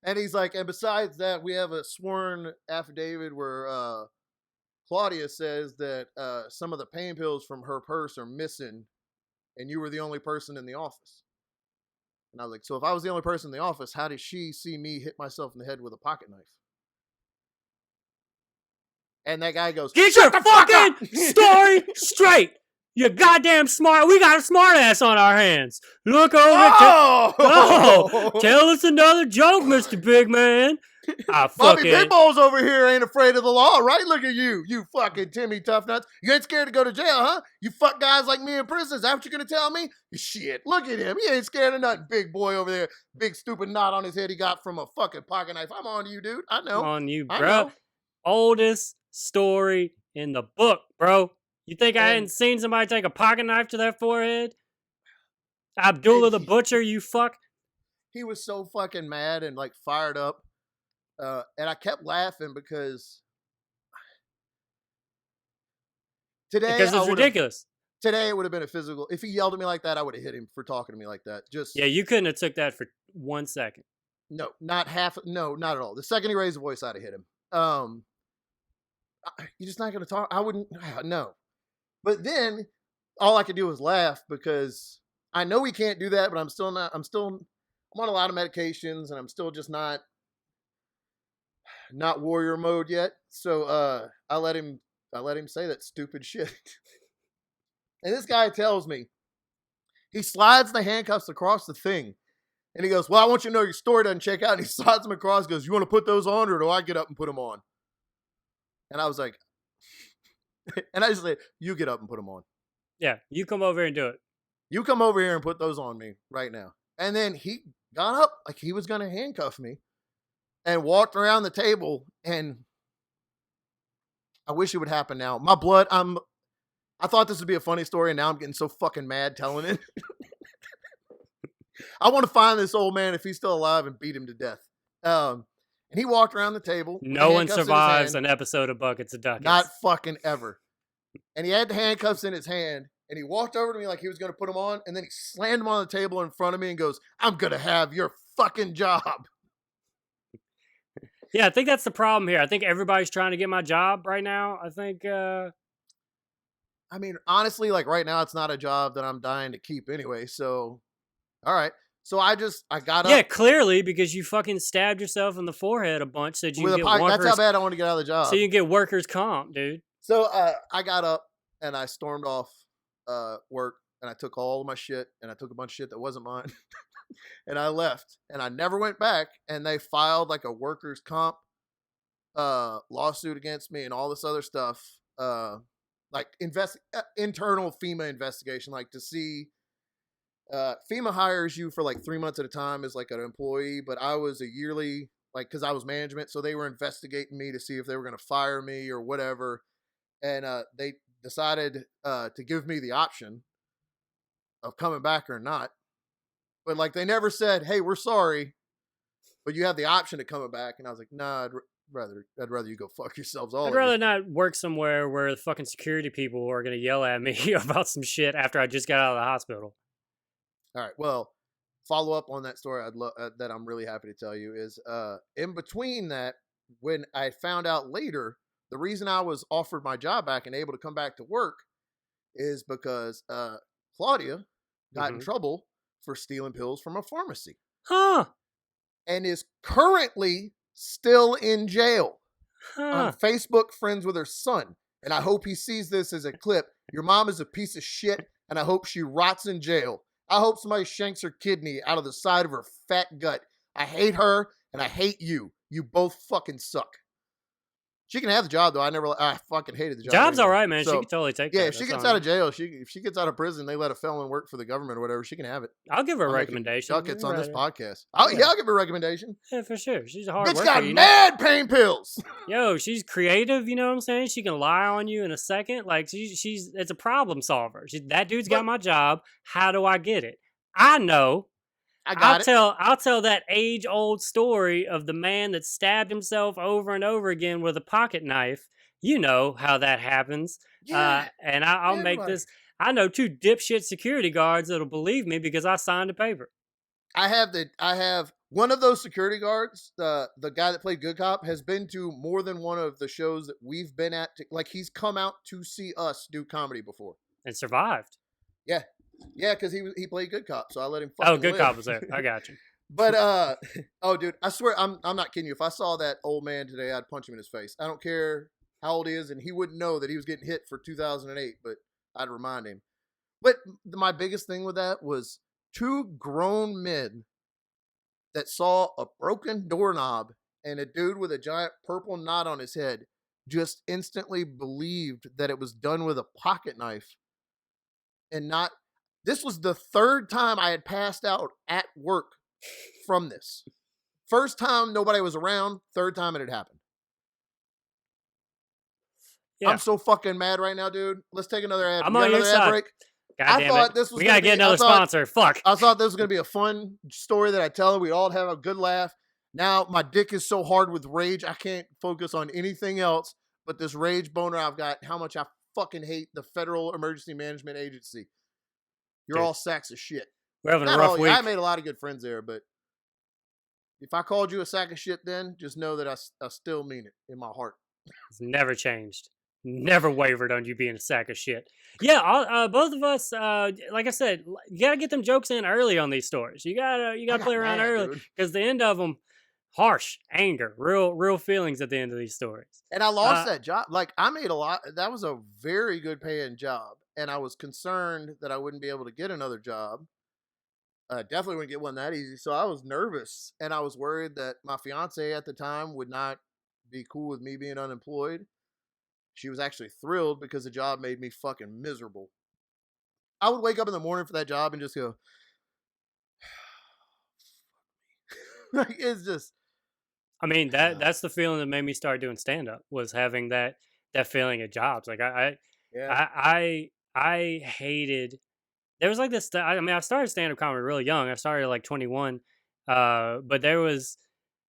And he's like, and besides that, we have a sworn affidavit where Claudia says that some of the pain pills from her purse are missing and you were the only person in the office. And I was like, so if I was the only person in the office, how did she see me hit myself in the head with a pocket knife? And that guy goes, get your fucking story straight. You're goddamn smart. We got a smart ass on our hands. Look over. Tell us another joke, Mr. Big Man. Bobby Big Balls over here ain't afraid of the law, right? Look at you fucking Timmy Tough Nuts. You ain't scared to go to jail, huh? You fuck guys like me in prison. Is that what you're going to tell me? Shit, look at him. He ain't scared of nothing. Big boy over there. Big stupid knot on his head he got from a fucking pocket knife. I'm on you, dude. I know. I'm on you, bro. Oldest story in the book, bro. You think I hadn't seen somebody take a pocket knife to their forehead? Abdullah the Butcher, you fuck. He was so fucking mad and like fired up. And I kept laughing because it's ridiculous. Today it would have been a physical. If he yelled at me like that, I would have hit him for talking to me like that. Yeah, you couldn't have took that for 1 second. No, not at all. The second he raised the voice, I'd have hit him. You're just not going to talk. I wouldn't. No. But then all I could do was laugh because I know he can't do that, but I'm on a lot of medications and I'm still just not warrior mode yet. So I let him say that stupid shit. And this guy tells me, He slides the handcuffs across the thing. And he goes, well, I want you to know your story doesn't check out. And he slides them across, goes, you want to put those on or do I get up and put them on? And I was like, and I just said, you get up and put them on. Yeah, you come over here and do it. You come over here and put those on me right now. And then he got up like he was going to handcuff me and walked around the table. And I wish it would happen now. My blood, I thought this would be a funny story, and now I'm getting so fucking mad telling it. I want to find this old man if he's still alive and beat him to death. And he walked around the table. No one survives an episode of Buckets of Duckets. Not fucking ever. And he had the handcuffs in his hand, and he walked over to me like he was going to put them on, and then he slammed them on the table in front of me and goes, I'm going to have your fucking job. Yeah, I think that's the problem here. I think everybody's trying to get my job right now. I think... I mean, honestly, like right now, it's not a job that I'm dying to keep anyway. So, all right. So I got up. Yeah, clearly, because you fucking stabbed yourself in the forehead a bunch so you can get workers. That's how bad I want to get out of the job. So you can get workers' comp, dude. So I got up and I stormed off work and I took all of my shit and I took a bunch of shit that wasn't mine and I left and I never went back. And they filed like a workers' comp lawsuit against me and all this other stuff. Like internal FEMA investigation, like to see FEMA hires you for like 3 months at a time as like an employee, but I was a yearly, like, cause I was management. So they were investigating me to see if they were going to fire me or whatever. And they decided to give me the option of coming back or not. But like, they never said, hey, we're sorry, but you have the option of coming back. And I was like, nah, I'd rather you go fuck yourselves all. I'd rather not work somewhere where the fucking security people are going to yell at me about some shit after I just got out of the hospital. All right. Well, follow up on that story that I'm really happy to tell you is in between that, when I found out later, the reason I was offered my job back and able to come back to work is because Claudia got in trouble for stealing pills from a pharmacy. Huh. And is currently still in jail. On Facebook, friends with her son. And I hope he sees this as a clip. Your mom is a piece of shit, and I hope she rots in jail. I hope somebody shanks her kidney out of the side of her fat gut. I hate her, and I hate you. You both fucking suck. She can have the job, though. I fucking hated the job. Job's all right, man. So, she can totally take that. Yeah, if she gets out of jail, if she gets out of prison, they let a felon work for the government or whatever, she can have it. I'll give her a recommendation. Duckets on this podcast. I'll give her a recommendation. Yeah, for sure. She's a hard worker. Bitch got mad pain pills. Yo, she's creative, you know what I'm saying? She can lie on you in a second. Like, she's it's a problem solver. That dude's got my job. How do I get it? I know. I'll tell that age-old story of the man that stabbed himself over and over again with a pocket knife. You know how that happens. Yeah. And I'll make this. I know 2 dipshit security guards that'll believe me because I signed a paper. I have one of those security guards, the guy that played Good Cop, has been to more than one of the shows that we've been at. Like, he's come out to see us do comedy before. And survived. Yeah. Yeah, because he played Good Cop, so I let him fucking Good live. Cop was there. I got you. But, oh, dude, I swear, I'm not kidding you. If I saw that old man today, I'd punch him in his face. I don't care how old he is, and he wouldn't know that he was getting hit for 2008, but I'd remind him. But my biggest thing with that was 2 grown men that saw a broken doorknob and a dude with a giant purple knot on his head just instantly believed that it was done with a pocket knife and not. This was the 3rd time I had passed out at work from this. First time, nobody was around. 3rd time it had happened. Yeah. I'm so fucking mad right now, dude. Let's take another ad. I'm on your side. Break. I thought this was. We gotta get another sponsor. Fuck. I thought this was gonna be a fun story that I tell. We all have a good laugh. Now my dick is so hard with rage, I can't focus on anything else but this rage boner I've got. How much I fucking hate the Federal Emergency Management Agency. You're all sacks of shit. We're having a rough week. I made a lot of good friends there, but if I called you a sack of shit then, just know that I still mean it in my heart. It's never changed. Never wavered on you being a sack of shit. Yeah, both of us, like I said, you got to get them jokes in early on these stories. You got to play around early because the end of them, harsh, anger, real feelings at the end of these stories. And I lost that job. Like, I made a lot. That was a very good paying job. and I was concerned that I wouldn't be able to get another job. Definitely wouldn't get one that easy. So I was nervous, and I was worried that my fiance at the time would not be cool with me being unemployed. She was actually thrilled because the job made me fucking miserable. I would wake up in the morning for that job and just go, like, it's just. I mean, that's the feeling that made me start doing stand up, was having that feeling at jobs. Like I hated. There was like this. I mean, I started stand up comedy really young. I started at like 21, but there was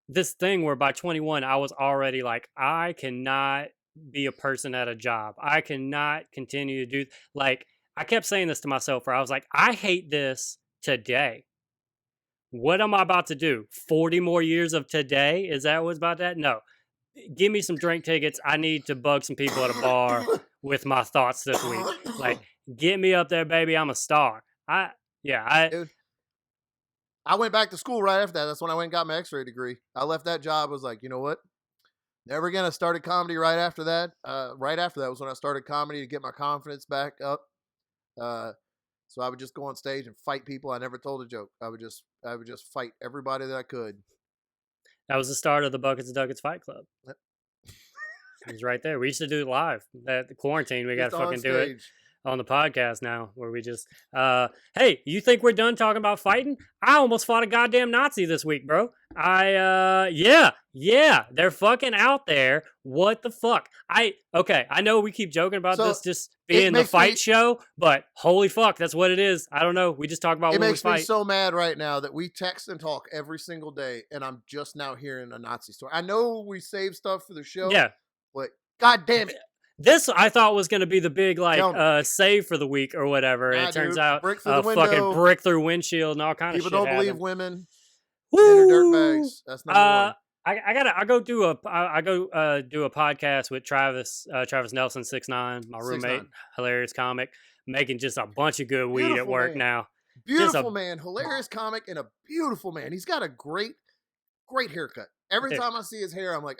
this thing where by 21 I was already like, I cannot be a person at a job. I cannot continue to do, like, I kept saying this to myself where I was like, I hate this today. What am I about to do? 40 more years of today? Is that what's about that? No. Give me some drink tickets. I need to bug some people at a bar with my thoughts this week. Like, get me up there, baby. I'm a star. Dude, I went back to school right after that. That's when I went and got my X-ray degree. I left that job. I was like, you know what? Never again. I started comedy right after that. Right after that was when I started comedy to get my confidence back up. So I would just go on stage and fight people. I never told a joke. I would just fight everybody that I could. That was the start of the Buckets of Duckets Fight Club. Yep. It was right there. We used to do it live. That the quarantine, we got to fucking do it on the podcast now, where we just, hey, you think we're done talking about fighting? I almost fought a goddamn Nazi this week, bro. Yeah, they're fucking out there. What the fuck? Okay, I know we keep joking about this just being the fight show, but holy fuck, that's what it is. I don't know. We just talk about when we fight. It makes me so mad right now that we text and talk every single day, and I'm just now hearing a Nazi story. I know we save stuff for the show, but god damn it. This I thought was going to be the big save for the week or whatever. It turns out fucking brick through windshield and all kind of shit. People don't believe women. They're dirtbags. That's number one. I go do a podcast with Travis Nelson 6'9", my roommate, 6'9". Hilarious comic, making just a bunch of good weed at work now. Beautiful man, hilarious comic, and a beautiful man. He's got a great haircut. Every time I see his hair, I'm like,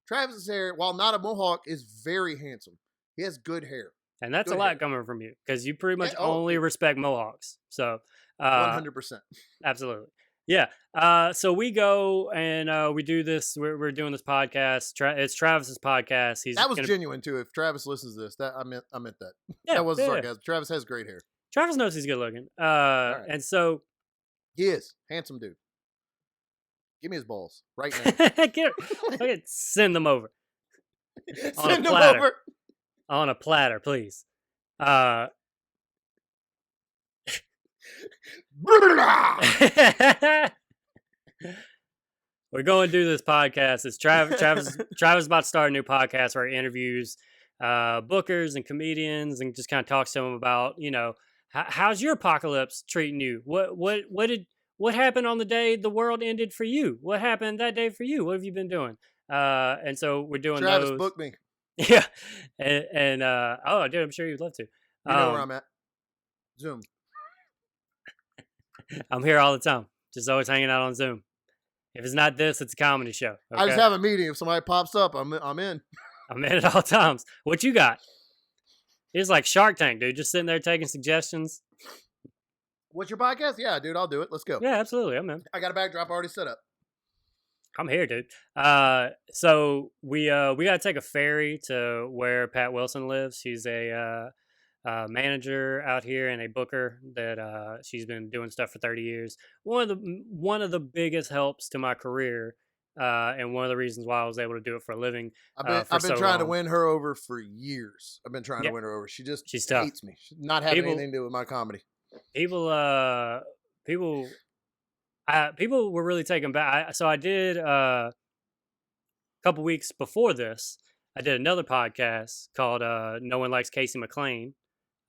Travis's hair, while not a mohawk, is very handsome. He has good hair. And that's a lot coming from you, because you pretty much only respect mohawks. So 100%. Absolutely. Yeah. So we go and we do this. We're doing this podcast. It's Travis's podcast. That was genuine too. If Travis listens to this, I meant that. Yeah, that wasn't sarcasm. Travis has great hair. Travis knows he's good looking. Right. And so he is handsome dude. Give me his balls right now. Send them over. Send them over on a platter, please. We're going to do this podcast. It's Travis is about to start a new podcast where he interviews bookers and comedians and just kind of talks to them about, how's your apocalypse treating you? What happened on the day the world ended for you? What happened that day for you? What have you been doing? And so we're doing Travis, those. book me. Yeah. And oh, dude, I'm sure you'd love to. You know where I'm at. Zoom. I'm here all the time. Just always hanging out on Zoom. If it's not this, it's a comedy show. Okay? I just have a meeting. If somebody pops up, I'm in. I'm in at all times. What you got? It's like Shark Tank, dude. Just sitting there taking suggestions. What's your podcast? Yeah, dude, I'll do it. Let's go. Yeah, absolutely. I'm in. I got a backdrop already set up. I'm here, dude. So we got to take a ferry to where Pat Wilson lives. He's a manager out here and a booker that she's been doing stuff for 30 years. One of the biggest helps to my career, and one of the reasons why I was able to do it for a living. I've been trying to win her over for years. I've been trying to win her over. She's tough. Hates me. She's not having anything to do with my comedy. People were really taken back. So I did a couple weeks before this. I did another podcast called "No One Likes Casey McLean."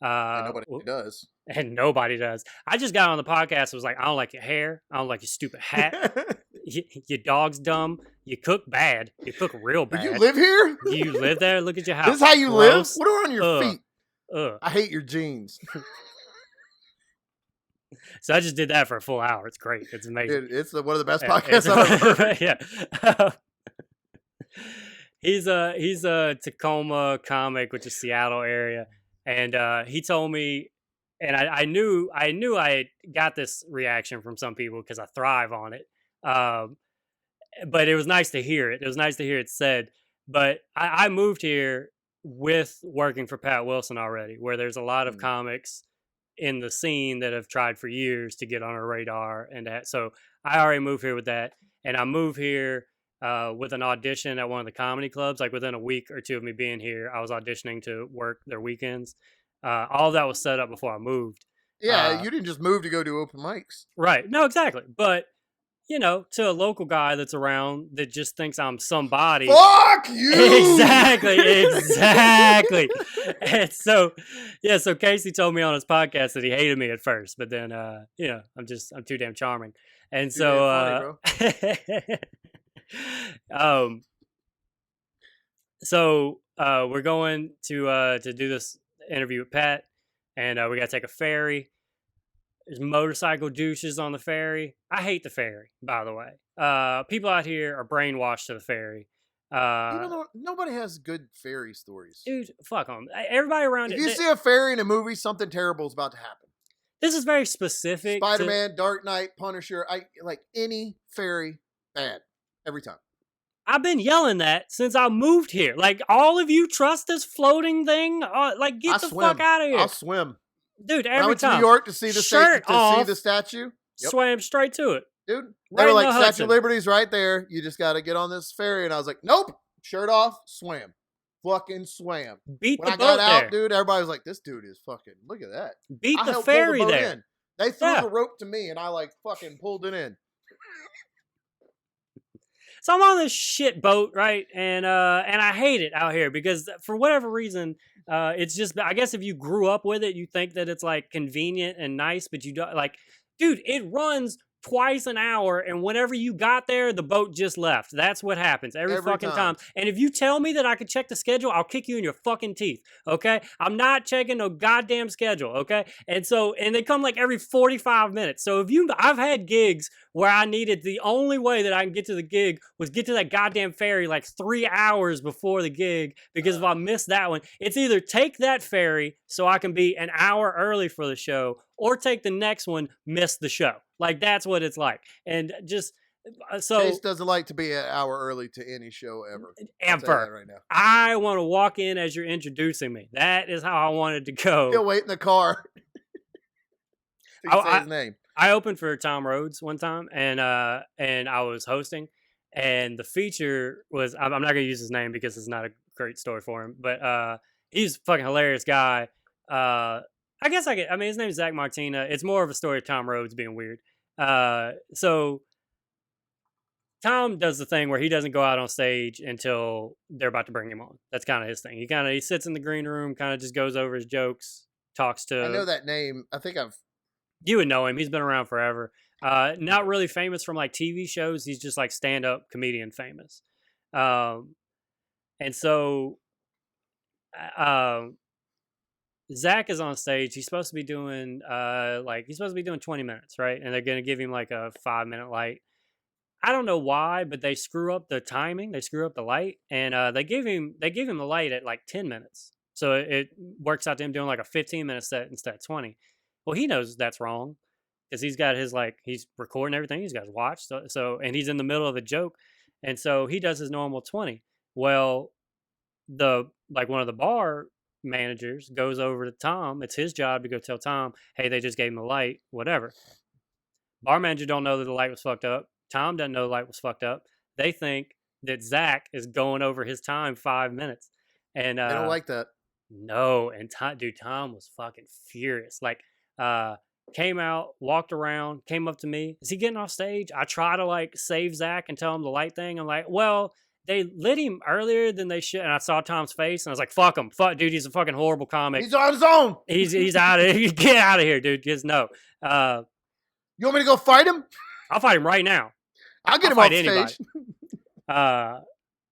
And nobody does. And nobody does. I just got on the podcast and was like, I don't like your hair. I don't like your stupid hat. Your dog's dumb. You cook bad. You cook real bad. You live here? You live there? Look at your house. This is how you live? What are on your feet? I hate your jeans. So I just did that for a full hour. It's great. It's amazing. It's one of the best podcasts I've ever heard. Yeah. He's a Tacoma comic, which is Seattle area. And he told me, and I knew I got this reaction from some people because I thrive on it. Um, but it was nice to hear it. It was nice to hear it said. But I moved here with working for Pat Wilson already, where there's a lot of comics in the scene that have tried for years to get on our radar, and that. So I already moved here with that, and I moved here with an audition at one of the comedy clubs. Like within a week or two of me being here, I was auditioning to work their weekends. All of that was set up before I moved. Yeah, you didn't just move to go do open mics. Right. No, exactly. But to a local guy that's around that just thinks I'm somebody. Fuck you! Exactly. And so Casey told me on his podcast that he hated me at first, but then, I'm too damn charming. And so, we're going to do this interview with Pat, and we got to take a ferry. There's motorcycle douches on the ferry. I hate the ferry, by the way. People out here are brainwashed to the ferry. Nobody has good ferry stories. Dude, fuck them. Everybody around If you see a ferry in a movie, something terrible is about to happen. This is very specific. Spider-Man, Dark Knight, Punisher. I like any ferry, bad. Every time. I've been yelling that since I moved here. Like, all of you trust this floating thing? Get the fuck out of here. I'll swim. Dude, I went to New York to see the statue. Yep. Swam straight to it. Dude, they were like, Statue of Liberty's right there. You just got to get on this ferry. And I was like, nope. Shirt off, swam. Fucking swam. When I got out, dude, everybody was like, this dude is fucking, look at that. Beat the ferry there. In. They threw the rope to me and I like fucking pulled it in. So I'm on this shit boat, right? And I hate it out here because for whatever reason, it's just, I guess if you grew up with it, you think that it's like convenient and nice, but you don't like, dude, it runs twice an hour, and whenever you got there, the boat just left. That's what happens every fucking time. And if you tell me that I could check the schedule, I'll kick you in your fucking teeth, okay? I'm not checking no goddamn schedule, okay? And they come like every 45 minutes. So I've had gigs where I needed, the only way that I can get to the gig was get to that goddamn ferry like 3 hours before the gig, because if I miss that one, it's either take that ferry so I can be an hour early for the show, or take the next one, miss the show. Like, that's what it's like. And just, Chase doesn't like to be an hour early to any show ever. Ever. Right now. I want to walk in as you're introducing me. That is how I wanted to go. He'll wait in the car. Say his name. I opened for Tom Rhodes one time, and I was hosting, and the feature was, I'm not going to use his name because it's not a great story for him, but he's a fucking hilarious guy. I guess his name is Zach Martina. It's more of a story of Tom Rhodes being weird. So Tom does the thing where he doesn't go out on stage until they're about to bring him on. That's kind of his thing. He sits in the green room, kind of just goes over his jokes, talks to... I know that name. I think You would know him. He's been around forever. Not really famous from like TV shows. He's just like stand-up comedian famous. And so... Zach is on stage. He's supposed to be doing 20 minutes, right? And they're gonna give him like a 5-minute light. I don't know why, but they screw up the timing. They screw up the light, and they gave him the light at like 10 minutes. So it works out to him doing like a 15-minute set instead of 20. Well, he knows that's wrong because he's got his he's recording everything. He's got his watch, so and he's in the middle of a joke, and so he does his normal 20. Well, one of the bar managers goes over to Tom. It's his job to go tell Tom, hey, they just gave him the light, whatever. Bar manager don't know that the light was fucked up. Tom doesn't know the light was fucked up. They think that Zach is going over his time 5 minutes. And they don't like that. No, and Tom was fucking furious. Came out, walked around, came up to me. Is he getting off stage? I try to save Zach and tell him the light thing. I'm like, well, they lit him earlier than they should, and I saw Tom's face, and I was like, "Fuck him, dude, he's a fucking horrible comic. He's on his own. He's out of here. Get out of here, dude. Just no." You want me to go fight him? I'll fight him right now. I'll get him off stage. That's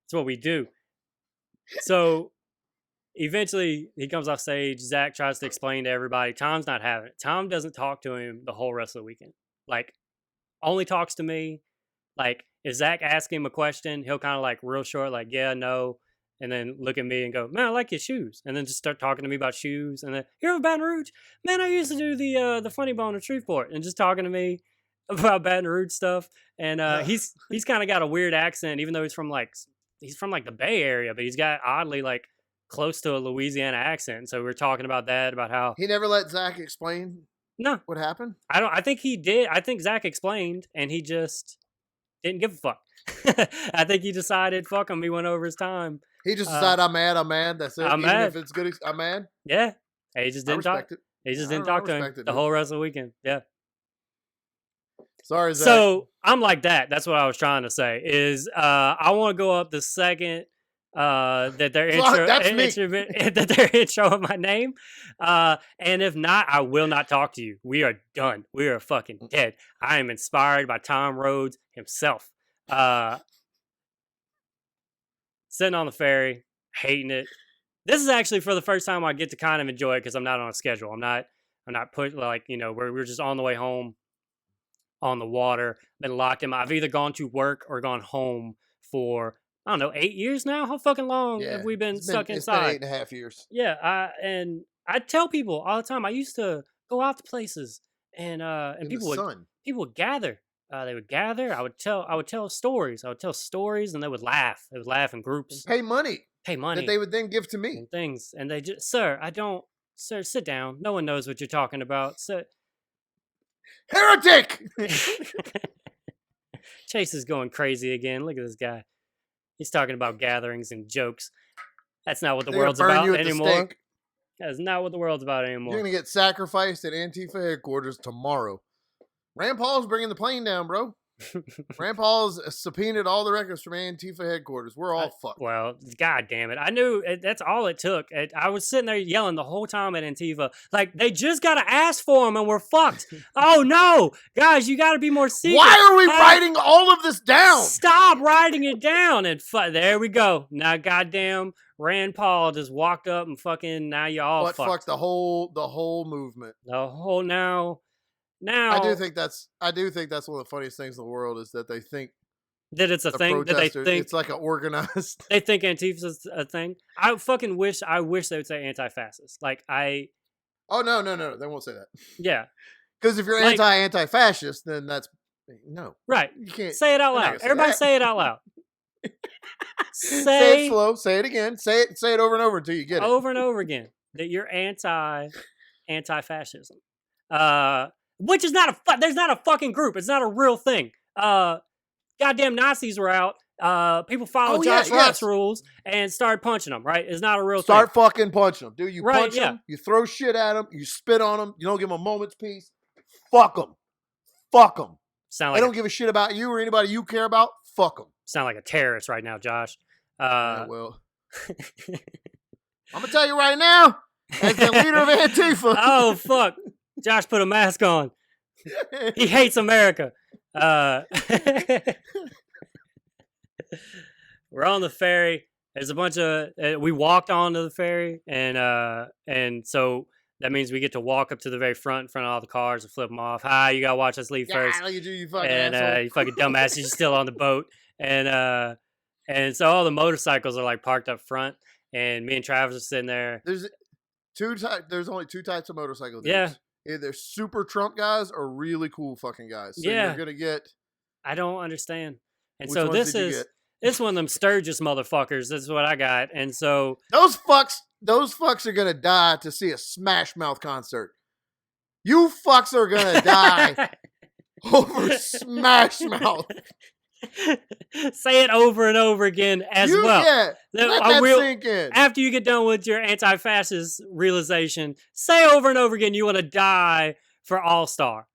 what we do. So eventually, he comes off stage. Zach tries to explain to everybody. Tom's not having it. Tom doesn't talk to him the whole rest of the weekend. Only talks to me. If Zach asks him a question, he'll kind of real short, yeah, no. and then look at me and go, man, I like your shoes. And then just start talking to me about shoes. And then, you ever Baton Rouge? Man, I used to do the Funny Bone in Shreveport. And just talking to me about Baton Rouge stuff. And he's kind of got a weird accent, even though he's from like the Bay Area, but he's got oddly like close to a Louisiana accent. So we were talking about that, about how he never let Zach explain what happened. I think he did. I think Zach explained, and he just didn't give a fuck. I think he decided, fuck him. He went over his time. He just decided, I'm mad. That's it. I'm Even mad. if it's good, I'm mad. Yeah. He just didn't talk. He just didn't talk to him the whole rest of the weekend. Yeah. Sorry, Zach. So I'm like that. That's what I was trying to say. Is I want to go up the second that they're that they're introing my name, and if not, I will not talk to you. We are done. We are fucking dead. I am inspired by Tom Rhodes himself. Sitting on the ferry, hating it. This is actually for the first time I get to kind of enjoy it because I'm not on a schedule. I'm not put like, you know, we're just on the way home on the water, been locked in. I've either gone to work or gone home for, I don't know, 8 years now. How fucking long have we been stuck inside? It's been 8.5 years. Yeah, and I tell people all the time. I used to go out to places, and people would gather. They would gather. I would tell stories. I would tell stories, and they would laugh. They would laugh in groups. Pay money that they would then give to me. And things, and they just, sir, sit down. No one knows what you're talking about. Sir. Heretic! Chase is going crazy again. Look at this guy. He's talking about gatherings and jokes. That's not what the world's about anymore. That's not what the world's about anymore. You're going to get sacrificed at Antifa headquarters tomorrow. Rand Paul's bringing the plane down, bro. Rand Paul's subpoenaed all the records from Antifa headquarters. We're all fucked. Well, god damn it. I knew that's all it took. I was sitting there yelling the whole time at Antifa. Like, they just got to ask for them and we're fucked. Oh, no. Guys, you got to be more secret. Why are we writing all of this down? Stop writing it down. And there we go. Now, goddamn, Rand Paul just walked up and fucking, now you all fucked. Fuck the whole movement. The whole now. I do think that's one of the funniest things in the world is that they think that it's a thing that they think it's like an organized. They think Antifa's a thing. I fucking wish they would say anti-fascist. Like Oh no! They won't say that. Yeah, because if you're anti-fascist, then that's no. Right. You can't say it out loud. Everybody say it out loud. Say it slow. Say it again. Say it over and over until you get it. Over and over again that you're anti-fascism. Which is there's not a fucking group. It's not a real thing. Goddamn Nazis were out. People followed Josh Rock's rules and started punching them, right? It's not a real thing. Start fucking punching them. Dude, you punch them, you throw shit at them, you spit on them, you don't give them a moment's peace. Fuck them. Fuck them. I don't give a shit about you or anybody you care about. Fuck them. Sound like a terrorist right now, Josh. Yeah, well. I'm going to tell you right now, as the leader of Antifa. Oh, fuck. Josh put a mask on. He hates America. We're on the ferry. There's a bunch of we walked onto the ferry, and so that means we get to walk up to the very front in front of all the cars and flip them off. Hi, you gotta watch us leave first. Look at you fucking and asshole. You fucking dumbass, you're still on the boat, and so all the motorcycles are like parked up front, and me and Travis are sitting there. There's only two types of motorcycle dudes. Yeah. Either super Trump guys or really cool fucking guys. So yeah. You're gonna get. I don't understand. And Which so ones this one of them Sturgis motherfuckers. This is what I got. And so those fucks are gonna die to see a Smash Mouth concert. You fucks are gonna die over Smash Mouth. Say it over and over again well. Yeah, let that sink in. After you get done with your anti-fascist realization, say over and over again you want to die for All-Star.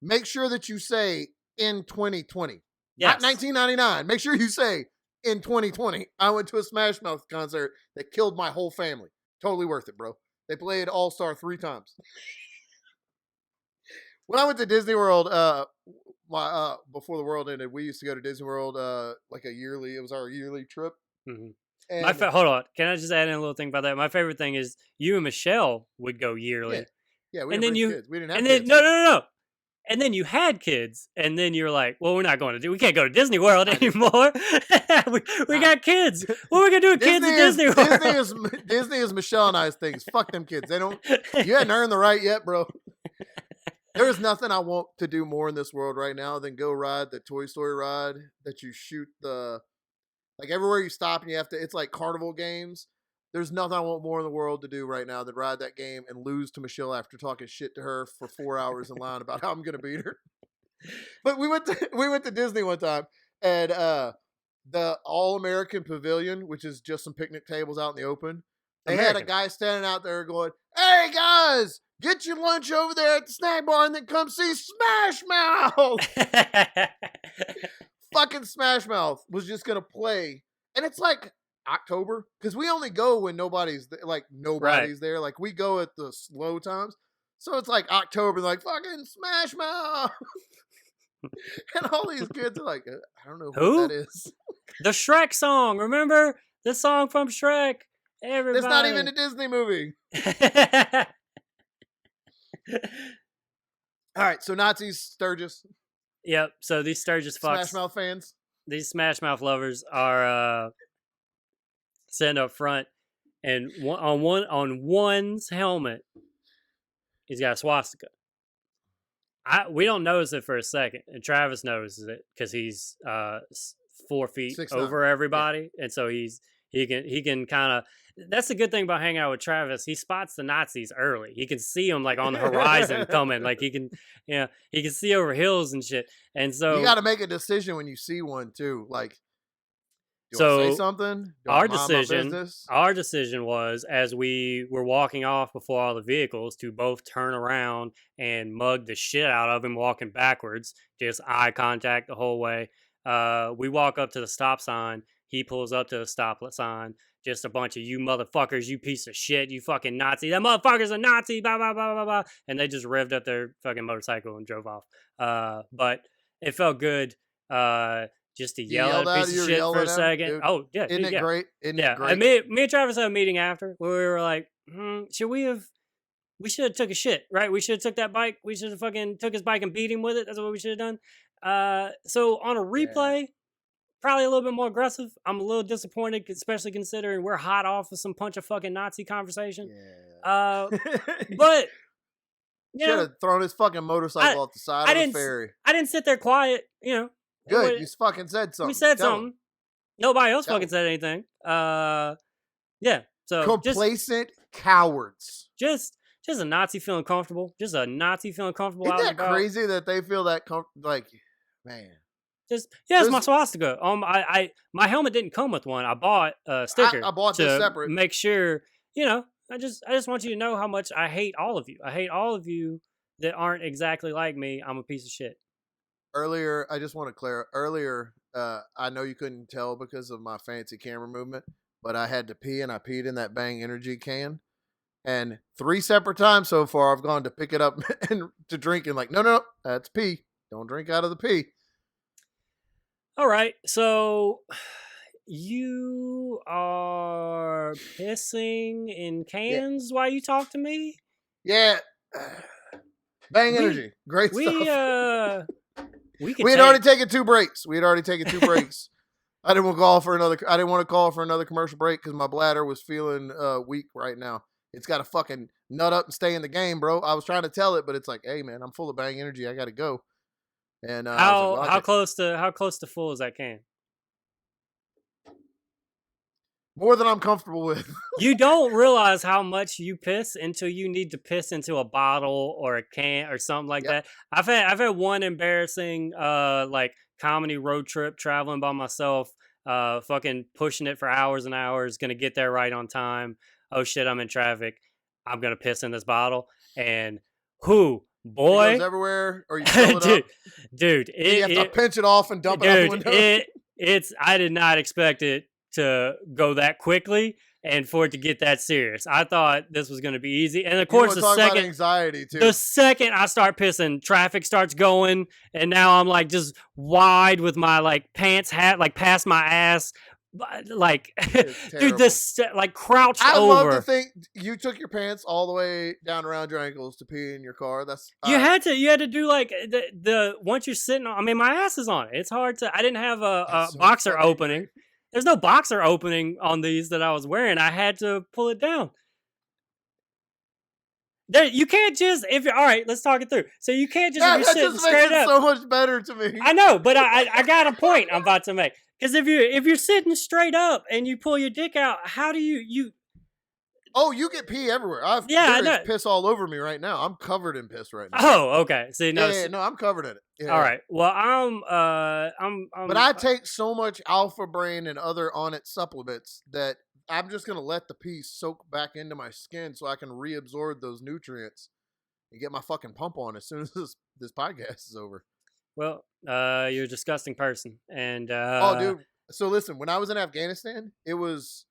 Make sure that you say in 2020. Yes. Not 1999. Make sure you say in 2020. I went to a Smash Mouth concert that killed my whole family. Totally worth it, bro. They played All-Star 3 times. When I went to Disney World, before the world ended, we used to go to Disney World like it was our yearly trip. Mm-hmm. Hold on, can I just add in a little thing about that? My favorite thing is you and Michelle would go yearly. Yeah, we didn't have kids. No. and then you had kids, and then you're like, well, we can't go to Disney World anymore. we got kids. What are we gonna do with kids at Disney World? Disney is Michelle and I's things. Fuck them kids. You hadn't earned the right yet, bro. There is nothing I want to do more in this world right now than go ride the Toy Story ride that you shoot like everywhere you stop and it's like carnival games. There's nothing I want more in the world to do right now than ride that game and lose to Michelle after talking shit to her for 4 hours in line about how I'm going to beat her. But we went to Disney one time, and the All American Pavilion, which is just some picnic tables out in the open, they had a guy standing out there going, "Hey guys, get your lunch over there at the snack bar and then come see Smash Mouth." Fucking Smash Mouth was just going to play. And it's like October, because we only go when nobody's there. Like, we go at the slow times. So it's like October, like, fucking Smash Mouth. And all these kids are like, I don't know who that is. The Shrek song. Remember the song from Shrek? Everybody. It's not even a Disney movie. All right, so Nazis, Sturgis. Yep. So these Sturgis fucks, Smash Mouth fans, these Smash Mouth lovers are sitting up front, and on one's helmet, he's got a swastika. We don't notice it for a second, and Travis notices it because he's 4 feet 6'9" over everybody, and so he can kind of. That's the good thing about hanging out with Travis. He spots the Nazis early. He can see them like on the horizon coming. Like he can see over hills and shit. And so you got to make a decision when you see one too. Like, do I say something? Our decision was, as we were walking off before all the vehicles, to both turn around and mug the shit out of him walking backwards, just eye contact the whole way. We walk up to the stop sign. He pulls up to the stop sign. Just a bunch of you motherfuckers, you piece of shit, you fucking Nazi. That motherfucker's a Nazi, blah, blah, blah, blah, blah. And they just revved up their fucking motorcycle and drove off. But it felt good just to yell at a piece of shit for a second. Dude. Oh, yeah. Isn't it great? Isn't it great? And me and Travis had a meeting after where we were like, we should have took a shit, right? We should have took that bike. We should have fucking took his bike and beat him with it. That's what we should have done. So on a replay, probably a little bit more aggressive. I'm a little disappointed, especially considering we're hot off of some punch of fucking Nazi conversation. Yeah. But you should have thrown his fucking motorcycle off the side of the ferry. I didn't sit there quiet, Good, you fucking said something. We said something. Nobody else fucking said anything. Yeah. So complacent cowards. Just a Nazi feeling comfortable. Just a Nazi feeling comfortable. Isn't that crazy that they feel that like, man. It's my swastika. My helmet didn't come with one. I bought a sticker. I bought this separate. Make sure, I just want you to know how much I hate all of you. I hate all of you that aren't exactly like me. I'm a piece of shit. Earlier, I just want to clarify. Earlier, I know you couldn't tell because of my fancy camera movement, but I had to pee, and I peed in that Bang Energy can. And 3 separate times so far, I've gone to pick it up and to drink, and like, no, that's pee. Don't drink out of the pee. All right, so you are pissing in cans while you talk to me? Yeah. Bang Energy. Great stuff. We had already taken 2 breaks. I didn't want to call for another commercial break because my bladder was feeling weak right now. It's got to fucking nut up and stay in the game, bro. I was trying to tell it, but it's like, hey man, I'm full of Bang Energy. I got to go. And how close to full is that can? More than I'm comfortable with. You don't realize how much you piss until you need to piss into a bottle or a can or something like that. I've had one embarrassing comedy road trip traveling by myself, fucking pushing it for hours and hours, gonna get there right on time. Oh shit, I'm in traffic. I'm gonna piss in this bottle, and boy, it goes everywhere, or you fill it up. Dude, you have to pinch it off and dump it out the window. I did not expect it to go that quickly and for it to get that serious. I thought this was going to be easy, and of course, anxiety too. The second I start pissing, traffic starts going, and now I'm like just wide with my like pants hat like past my ass, like, It's dude, terrible. this like crouched I over. love to think you took your pants all the way down around your ankles to pee in your car. That's You had to do like the once you're sitting on. I mean, my ass is on it. It's hard to. I didn't have a that's so boxer fucking opening. great. There's no boxer opening on these that I was wearing. I had to pull it down. There, you can't just if you're all right. Let's talk it through. So you can't just if Yeah, you're that sitting just makes straight it up. so much better to me. I know, but I got a point I'm about to make. Because if you're sitting straight up and you pull your dick out, how do you? Oh, you get pee everywhere. Yeah, I There is know. piss all over me right now. I'm covered in piss right now. Oh, okay. See, no. Yeah, no, I'm covered in it. Yeah. All right. Well, But I take so much Alpha Brain and other On It supplements that I'm just gonna let the pee soak back into my skin so I can reabsorb those nutrients and get my fucking pump on as soon as this podcast is over. Well, you're a disgusting person, and Oh, dude. So listen, when I was in Afghanistan, it was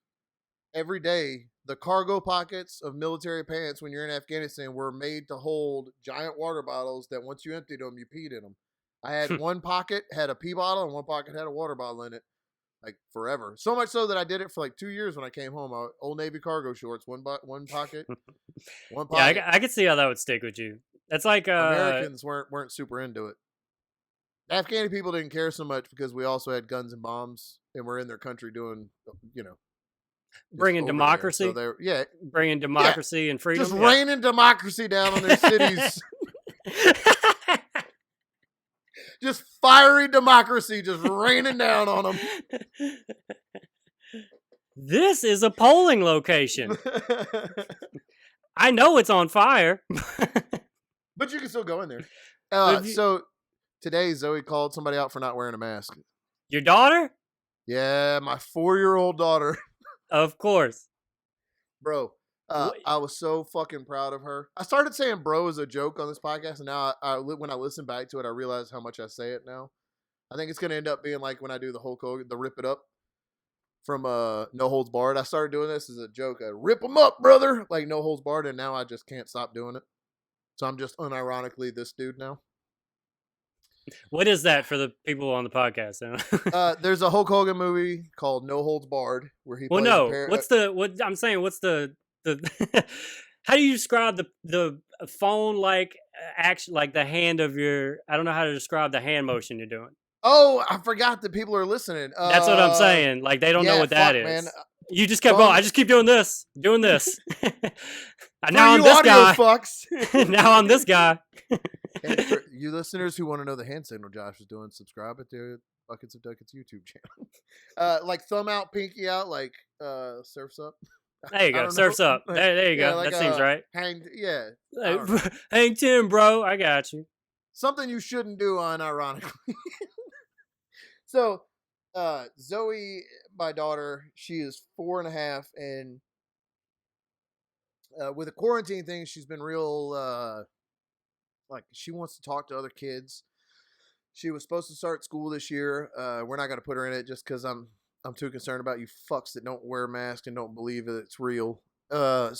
every day. The cargo pockets of military pants when you're in Afghanistan were made to hold giant water bottles that once you emptied them, you peed in them. I had one pocket had a pee bottle and one pocket had a water bottle in it, like forever. So much so that I did it for like 2 years when I came home. Old Navy cargo shorts, one pocket, one yeah, pocket. I could see how that would stick with you. That's like Americans weren't super into it. Afghani people didn't care so much because we also had guns and bombs and we're in their country doing, bringing democracy. So yeah, bringing democracy and freedom. just raining democracy down on their cities. Just fiery democracy, just raining down on them. This is a polling location. I know it's on fire. But you can still go in there. So today Zoe called somebody out for not wearing a mask. Your daughter? Yeah, my 4-year-old daughter. Of course. Bro, I was so fucking proud of her. I started saying bro as a joke on this podcast, and now when I listen back to it, I realize how much I say it now. I think it's going to end up being like when I do the Hulk Hogan, the Rip It Up from No Holds Barred. I started doing this as a joke. Rip 'em up, brother! Like No Holds Barred, and now I just can't stop doing it. So I'm just unironically this dude now. What is that for the people on the podcast? There's a Hulk Hogan movie called No Holds Barred where he plays what I'm saying, what's the how do you describe the phone like action, like the hand of your, I don't know how to describe the hand motion you're doing. Oh, I forgot that people are listening. That's what I'm saying. Like they don't know what that is. Man. You just kept going. I just keep doing this. Now I'm this guy. Fucks. Now I'm this guy. Hey, for you listeners who want to know the hand signal Josh is doing, subscribe at the Buckets of Duckets YouTube channel. Like thumb out, pinky out, like surfs up. There you go. Surfs up. There you go. Like that seems right. Hang 10, bro. I got you. Something you shouldn't do unironically. So, Zoe, my daughter, she is 4.5, and with the quarantine thing, she's been real, like, she wants to talk to other kids. She was supposed to start school this year. We're not going to put her in it just because I'm too concerned about you fucks that don't wear masks and don't believe that it's real. So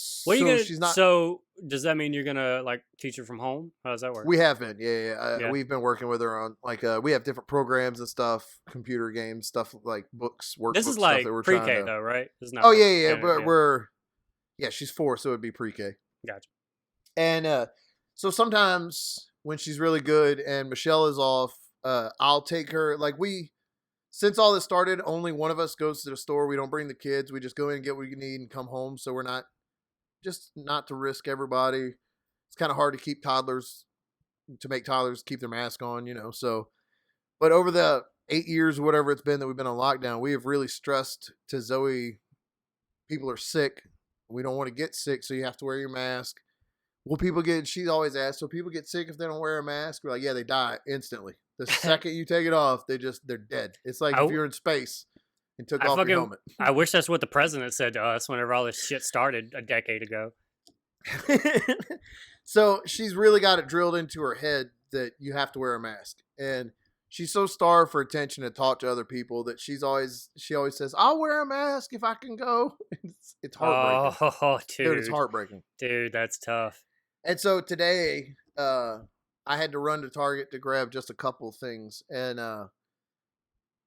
does that mean you're gonna like teach her from home? How does that work? We have been, yeah. We've been working with her on like we have different programs and stuff, computer games, stuff like books, workbooks. This is like pre-K though, right? This is not but she's 4, so it'd be pre-K. Gotcha. And so sometimes when she's really good and Michelle is off, I'll take her. Like since all this started, only one of us goes to the store. We don't bring the kids. We just go in and get what we need and come home. So we're not to risk everybody. It's kind of hard to make toddlers keep their mask on, So, but over the 8 years, or whatever it's been that we've been on lockdown, we have really stressed to Zoe, people are sick. We don't want to get sick, so you have to wear your mask. She always asks, so people get sick if they don't wear a mask? We're like, yeah, they die instantly. The second you take it off, they're dead. It's like if you're in space and took off your helmet. I wish that's what the president said to us whenever all this shit started a decade ago. So she's really got it drilled into her head that you have to wear a mask. And she's so starved for attention to talk to other people that she always says, I'll wear a mask if I can go. It's heartbreaking. Oh, dude. It's heartbreaking. Dude, that's tough. And so today, I had to run to Target to grab just a couple of things. And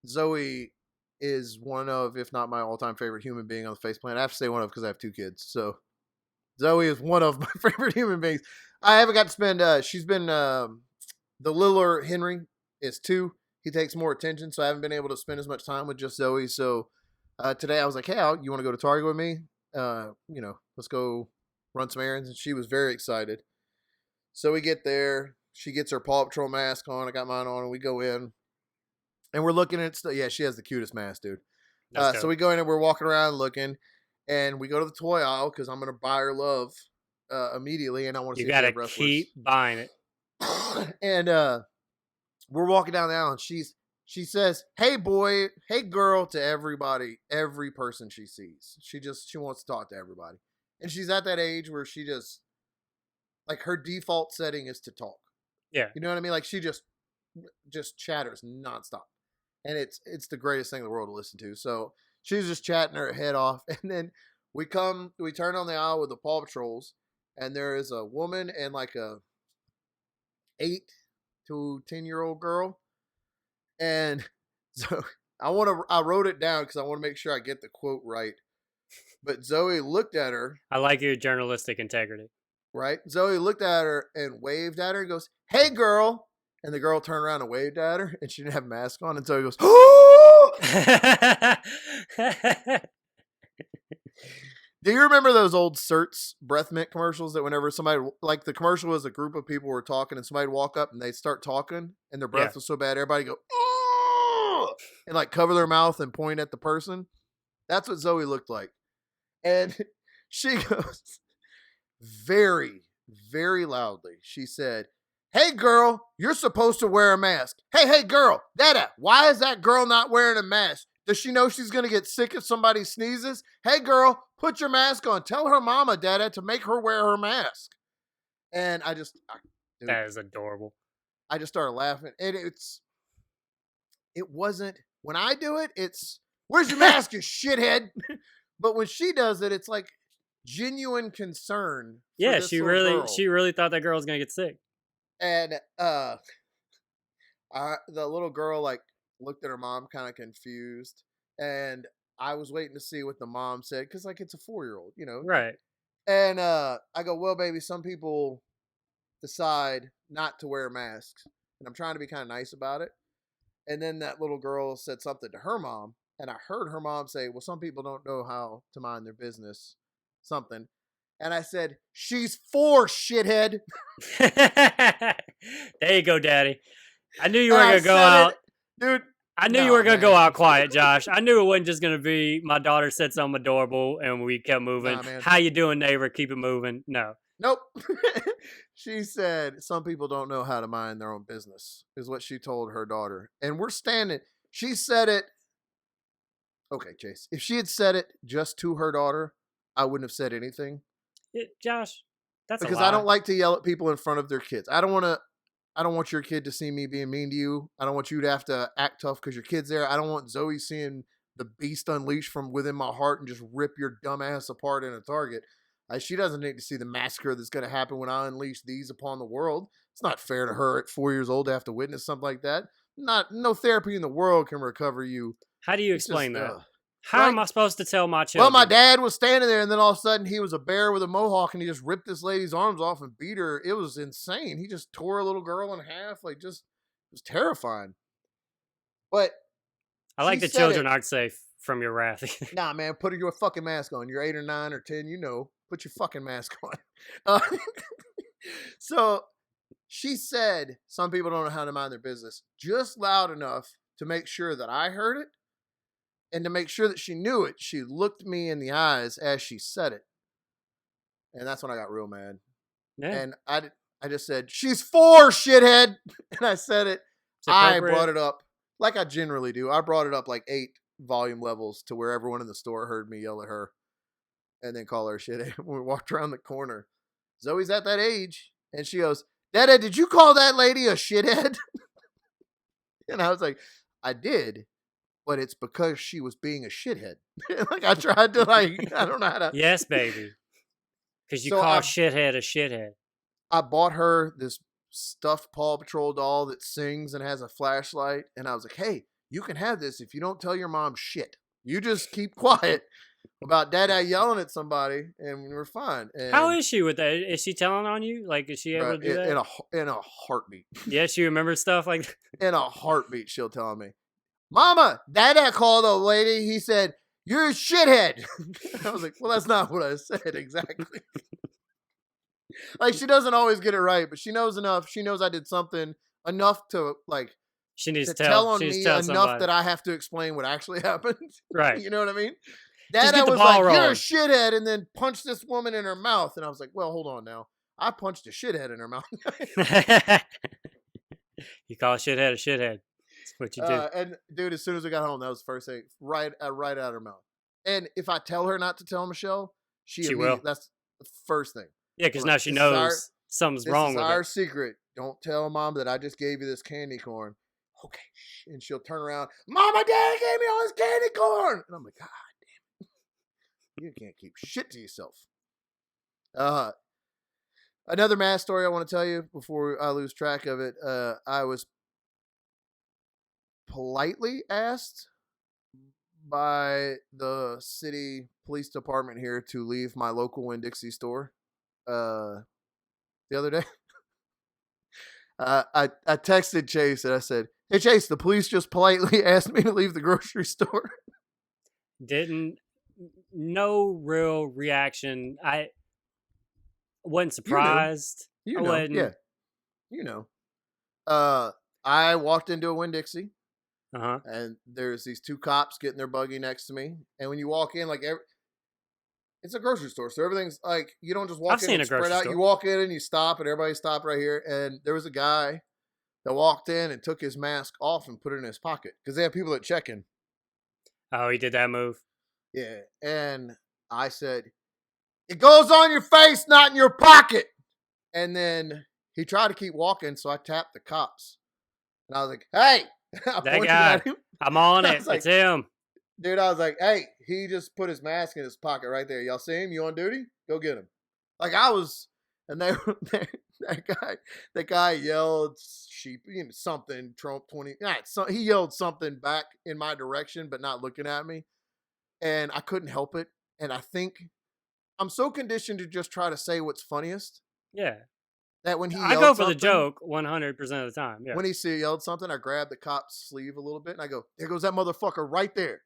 Zoe is one of, if not my all-time favorite human being on the face planet. I have to say one of because I have 2 kids. So Zoe is one of my favorite human beings. I haven't got to spend. She's been the littler Henry is 2. He takes more attention, so I haven't been able to spend as much time with just Zoe. So today I was like, "Hey, Al, you want to go to Target with me? Let's go run some errands." And she was very excited. So we get there. She gets her Paw Patrol mask on. I got mine on, and we go in, and we're looking at stuff. Yeah, she has the cutest mask, dude. So we go in and we're walking around looking, and we go to the toy aisle because I'm gonna buy her love immediately, and I want to see. You gotta keep buying it. And we're walking down the aisle, and she says, "Hey boy, hey girl," to everybody, every person she sees. She wants to talk to everybody, and she's at that age where she just like her default setting is to talk. Yeah, you know what I mean. Like she just chatters nonstop, and it's the greatest thing in the world to listen to. So she's just chatting her head off, and then we turn on the aisle with the Paw Patrols, and there is a woman and like a 8 to 10-year-old girl. And so I wrote it down because I want to make sure I get the quote right. But Zoe looked at her. I like your journalistic integrity. Right? Zoe looked at her and waved at her and goes, "Hey girl." And the girl turned around and waved at her, and she didn't have a mask on. And Zoe goes, "Oh!" Do you remember those old Certs breath mint commercials that whenever somebody, like the commercial was a group of people were talking and somebody would walk up and they'd start talking and their breath was so bad, everybody go, "Oh!" and like cover their mouth and point at the person? That's what Zoe looked like. And she goes very, very loudly. She said, "Hey girl, you're supposed to wear a mask. Hey girl, Dada, why is that girl not wearing a mask? Does she know she's going to get sick if somebody sneezes? Hey girl, put your mask on. Tell her mama, Dada, to make her wear her mask." And dude, that is adorable. I just started laughing. And it wasn't, when I do it, it's, "Where's your mask, you shithead?" But when she does it, it's like genuine concern. Yeah, she really thought that girl was going to get sick. And the little girl like looked at her mom kind of confused, and I was waiting to see what the mom said because like it's a 4-year-old, right? And I go, "Well, baby, some people decide not to wear masks," and I'm trying to be kind of nice about it. And then that little girl said something to her mom, and I heard her mom say, "Well, some people don't know how to mind their business," something. And I said, "She's 4, shithead." There you go, Daddy. I knew you were going to go out. Dude. I knew you were going to go out quiet, Josh. I knew it wasn't just going to be my daughter said something adorable and we kept moving. How you doing, neighbor? Keep it moving. No. Nope. She said, "Some people don't know how to mind their own business," is what she told her daughter. And we're standing. She said it. Okay, Chase. If she had said it just to her daughter, I wouldn't have said anything. Josh, that's because I don't like to yell at people in front of their kids. I don't want your kid to see me being mean to you. I don't want you to have to act tough because your kid's there. I don't want Zoe seeing the beast unleashed from within my heart and just rip your dumb ass apart in a Target. She doesn't need to see the massacre that's going to happen when I unleash these upon the world. It's not fair to her at 4 years old to have to witness something like that. No therapy in the world can recover you. How do you explain that? How am I supposed to tell my children? Well, my dad was standing there, and then all of a sudden he was a bear with a mohawk, and he just ripped this lady's arms off and beat her. It was insane. He just tore a little girl in half. It was terrifying. But I like the children aren't safe from your wrath. Nah, man, put your fucking mask on. You're 8 or 9 or 10, put your fucking mask on. So she said, "Some people don't know how to mind their business," just loud enough to make sure that I heard it. And to make sure that she knew it, she looked me in the eyes as she said it. And that's when I got real mad. Yeah. And I just said, "She's 4, shithead." And I said it. I brought it up like I generally do. I brought it up like 8 volume levels to where everyone in the store heard me yell at her and then call her a shithead. When we walked around the corner, Zoe's at that age. And she goes, "Dada, did you call that lady a shithead?" And I was like, "I did. But it's because she was being a shithead." Like I tried to I don't know how to. Yes, baby. Because you call shithead a shithead. I bought her this stuffed Paw Patrol doll that sings and has a flashlight. And I was like, "Hey, you can have this if you don't tell your mom shit. You just keep quiet about dada yelling at somebody, and we're fine. And how is she with that? Is she telling on you? Like, is she able to do that? In a heartbeat. Yeah, she remembers stuff like that. In a heartbeat, she'll tell me, Mama, Dada called a lady. He said, you're a shithead. I was like, well, that's not what I said exactly. Like, she doesn't always get it right, but she knows enough. She knows I did something enough to, like, she needs to tell on she me tell enough somebody. that I have to explain what actually happened. Right. You know what I mean? Just Dada get the was ball like, you're a rolling. shithead, and then punched this woman in her mouth. And I was like, well, hold on now. I punched a shithead in her mouth. You call a shithead a shithead. That's what you do. And dude, as soon as we got home, that was the first thing, right out of her mouth. And if I tell her not to tell Michelle, she will. That's the first thing. Yeah, because now she knows something's wrong with it. This is our secret. Don't tell Mom that I just gave you this candy corn. Okay. And she'll turn around. Mama, Daddy gave me all this candy corn. And I'm like, God damn it. You can't keep shit to yourself. Another mass story I want to tell you before I lose track of it. I was politely asked by the city police department here to leave my local Winn-Dixie store the other day. I texted Chase and I said, hey, Chase, the police just politely asked me to leave the grocery store. No real reaction. I wasn't surprised. You know. Yeah. You know. I walked into a Winn-Dixie. Uh-huh. And there's these two cops getting their buggy next to me. And when you walk in, like, it's a grocery store. So everything's like, you don't just walk in and spread out. You walk in and you stop and everybody stopped right here. And there was a guy that walked in and took his mask off and put it in his pocket. Because they have people that check in. Oh, he did that move? Yeah. And I said, it goes on your face, not in your pocket. And then he tried to keep walking. So I tapped the cops. And I was like, hey. That guy. I'm on it. Like, it's him. Dude, I was like, hey, he just put his mask in his pocket right there. Y'all see him? You on duty? Go get him. Like, I was, and that guy yelled something, Trump 20. He yelled something back in my direction, but not looking at me. And I couldn't help it. And I think I'm so conditioned to just try to say what's funniest. Yeah. That when I go for the joke 100% of the time. Yeah. When he yelled something, I grabbed the cop's sleeve a little bit and I go, there goes that motherfucker right there.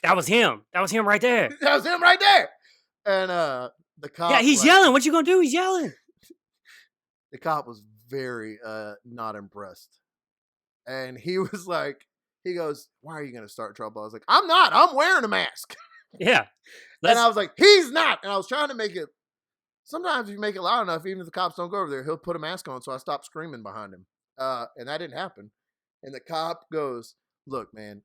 That was him. That was him right there. That was him right there. And the cop. Yeah, he's yelling. What you gonna do? He's yelling. The cop was very not impressed. And he was like, he goes, why are you gonna start trouble? I was like, I'm not. I'm wearing a mask. Yeah. And I was like, he's not. And I was trying to make it. Sometimes if you make it loud enough, even if the cops don't go over there, he'll put a mask on. So I stopped screaming behind him. And that didn't happen. And the cop goes, look, man,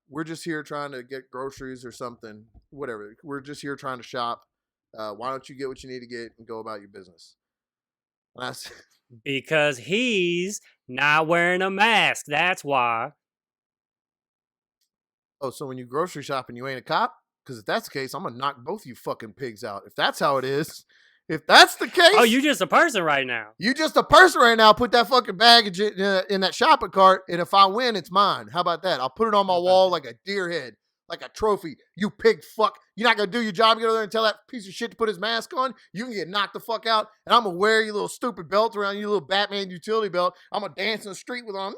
we're just here trying to get groceries or something, whatever. We're just here trying to shop. Why don't you get what you need to get and go about your business? And I said, because he's not wearing a mask. That's why. Oh, so when you grocery shopping, you ain't a cop? Because if that's the case, I'm going to knock both you fucking pigs out. If that's how it is. If that's the case. Oh, you just a person right now. You just a person right now. Put that fucking baggage in that shopping cart. And if I win, it's mine. How about that? I'll put it on my wall like a deer head. Like a trophy. You pig fuck. You're not going to do your job. Get over there and tell that piece of shit to put his mask on. You can get knocked the fuck out. And I'm going to wear your little stupid belt around you, little Batman utility belt. I'm going to dance in the street with on.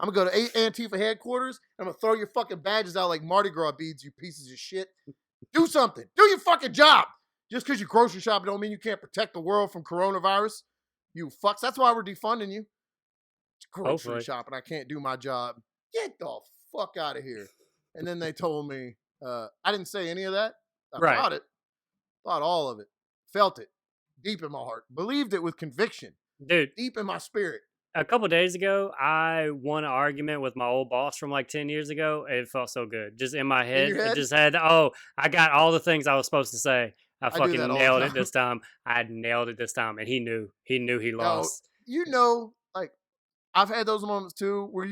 I'm going to go to Antifa headquarters. I'm going to throw your fucking badges out like Mardi Gras beads, you pieces of shit. Do something. Do your fucking job. Just because you grocery shopping don't mean you can't protect the world from coronavirus. You fucks. That's why we're defunding you. Grocery shopping. I can't do my job. Get the fuck out of here. And then they told me, I didn't say any of that. I thought it. Thought all of it. Felt it. Deep in my heart. Believed it with conviction. Dude. Deep in my spirit. A couple days ago, I won an argument with my old boss from like 10 years ago. It felt so good. Just in my head. It just had, I got all the things I was supposed to say. I fucking nailed it this time. I nailed it this time. And he knew. He knew he lost. Like, I've had those moments too where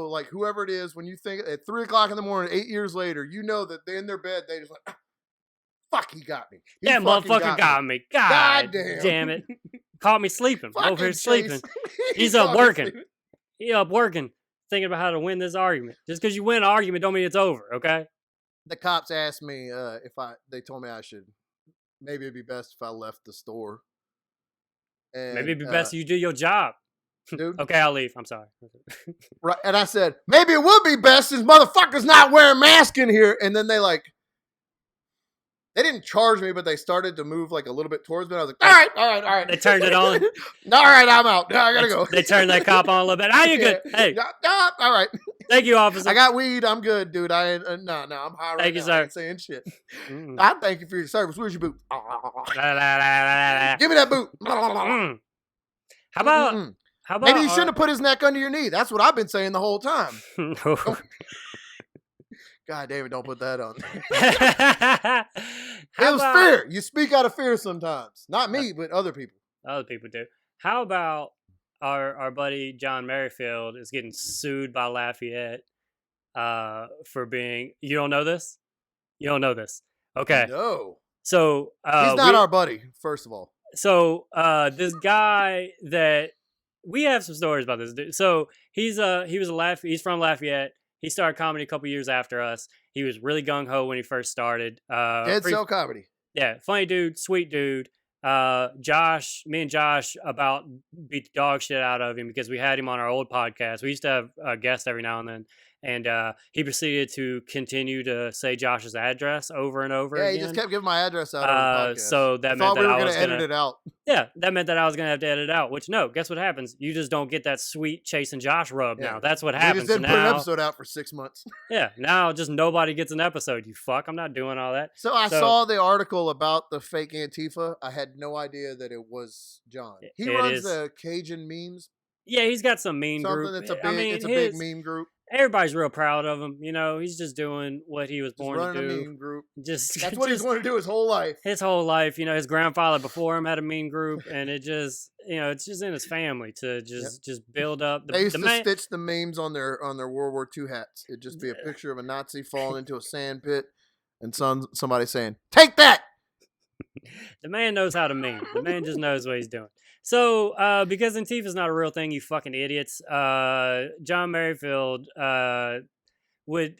like, whoever it is, when you think at 3 o'clock in the morning, 8 years later, that they're in their bed, they just like, fuck, he got me. That motherfucker got me. God damn it. Caught me sleeping. Over here sleeping. He's up working. He up working. thinking about how to win this argument. Just because you win an argument don't mean it's over, okay? The cops asked me they told me I should, maybe it'd be best if I left the store. And, maybe it'd be best you do your job. Dude. Okay, I'll leave. I'm sorry. Right, and I said, maybe it would be best since motherfuckers not wearing masks in here. And then they didn't charge me, but they started to move like a little bit towards me. I was like, all right. They turned it on. All right, I'm out. Now I gotta go. They turned that cop on a little bit. You good? Hey. All right. Thank you, officer. I got weed. I'm good, dude. No, I'm high right Thank you, now. sir. I ain't saying shit. I thank you for your service. Where's your boot? Give me that boot. How about maybe you shouldn't have put his neck under your knee. That's what I've been saying the whole time. No. God damn it, don't put that on. It was fear. You speak out of fear sometimes. Not me, but other people. Other people do. How about our buddy John Merrifield is getting sued by Lafayette for being... You don't know this? You don't know this. Okay. No. So... he's not our buddy, first of all. So this guy that... We have some stories about this dude. So he's from Lafayette. He started comedy a couple years after us. He was really gung-ho when he first started. Dead Cell Comedy. Yeah, funny dude, sweet dude. Me and Josh about beat the dog shit out of him because we had him on our old podcast. We used to have a guest every now and then. And he proceeded to continue to say Josh's address over and over again. Yeah, he just kept giving my address out on the podcast. So that meant that I was going to edit it out. Yeah, that meant that I was going to have to edit it out. Which, no, guess what happens? You just don't get that sweet Chase and Josh rub now. That's what happens. We just didn't put an episode out for 6 months. Yeah, now just nobody gets an episode, you fuck. I'm not doing all that. So I saw the article about the fake Antifa. I had no idea that it was John. He runs the Cajun memes. Yeah, he's got some meme group. It's a big meme group. Everybody's real proud of him. You know, he's just doing what he was born to do. Running a meme group. That's what he's wanted to do his whole life. His whole life. You know, his grandfather before him had a meme group, and it just, it's just in his family to just build up. They used to stitch the memes on their World War II hats. It'd just be a picture of a Nazi falling into a sand pit, and somebody saying, "Take that." The man knows how to meme. The man just knows what he's doing. So, because Antifa's not a real thing, you fucking idiots, John Merrifield, would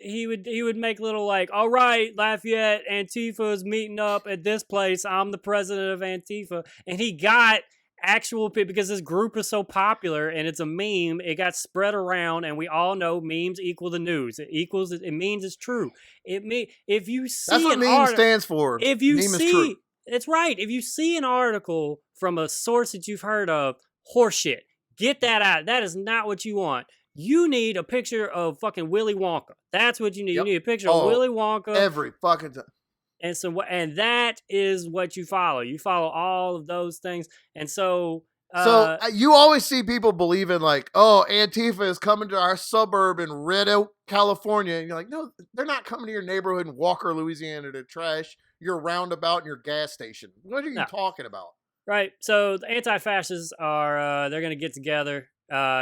make little like, all right, Lafayette, Antifa's meeting up at this place. I'm the president of Antifa. And he got actual people, because this group is so popular and it's a meme, it got spread around, and we all know memes equal the news. It means it's true. If you see that's what meme stands for. If you see, it's right. If you see an article from a source that you've heard of, horseshit, get that out. That is not what you want. You need a picture of fucking Willy Wonka. That's what you need. Yep. You need a picture of Willy Wonka. Every fucking time. And that is what you follow. You follow all of those things. And so... you always see people believing like, oh, Antifa is coming to our suburb in Red Oak, California. And you're like, no, they're not coming to your neighborhood in Walker, Louisiana to trash your roundabout and your gas station. What are you talking about? Right. So the anti-fascists are, they're going to get together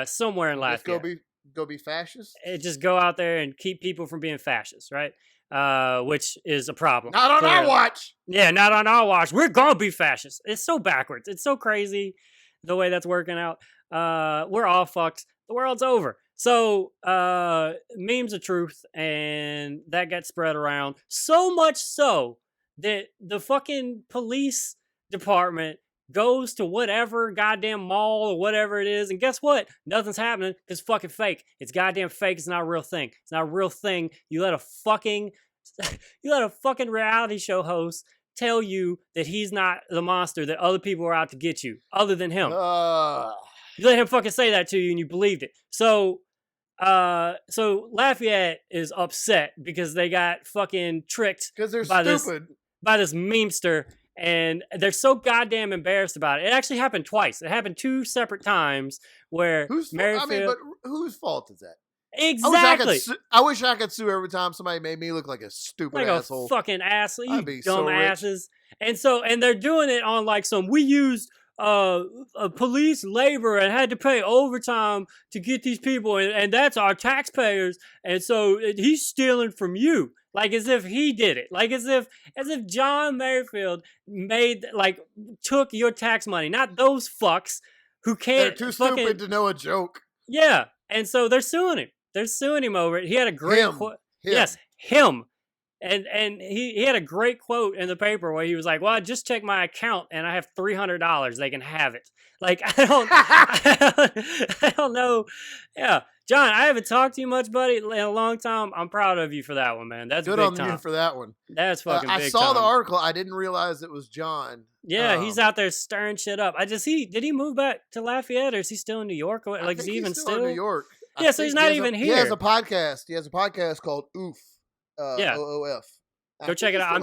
somewhere in Lafayette. Go be fascists? Just go out there and keep people from being fascists, right? Which is a problem. Not on our watch. Yeah, not on our watch. We're going to be fascists. It's so backwards. It's so crazy the way that's working out. We're all fucked. The world's over. So, memes of truth, and that got spread around. So much so that the fucking police department goes to whatever goddamn mall or whatever it is, and guess what? Nothing's happening because it's fucking fake. It's goddamn fake. It's not a real thing. It's not a real thing. You let a fucking reality show host tell you that he's not the monster, that other people are out to get you, other than him. You let him fucking say that to you, and you believed it. So Lafayette is upset because they got fucking tricked because they're stupid by this memester, and they're so goddamn embarrassed about it. It actually happened twice. It happened 2 separate times where but whose fault is that? Exactly. I wish I could sue every time somebody made me look like a stupid asshole. A fucking asshole. You dumb asses. And they're doing it on like we used police labor and had to pay overtime to get these people, and that's our taxpayers, and so he's stealing from you, like as if he did it, like as if John Merrifield took your tax money, not those fucks who can't. They're too stupid to know a joke. Yeah, and so they're suing him. They're suing him over it. He had a great quote. Yes, him. And he had a great quote in the paper where he was like, "Well, I just checked my account and I have $300. They can have it." Like I don't know. Yeah, John, I haven't talked to you much, buddy, in a long time. I'm proud of you for that one, man. That's good big on time. you for that one. That's fucking big I saw time. the article. I didn't realize it was John. Yeah, he's out there stirring shit up. Did he move back to Lafayette, or is he still in New York? Or like, is he even still in New York? Yeah, so he's not even here. He has a podcast. He has a podcast called Oof. Yeah. OOF. Go check it out.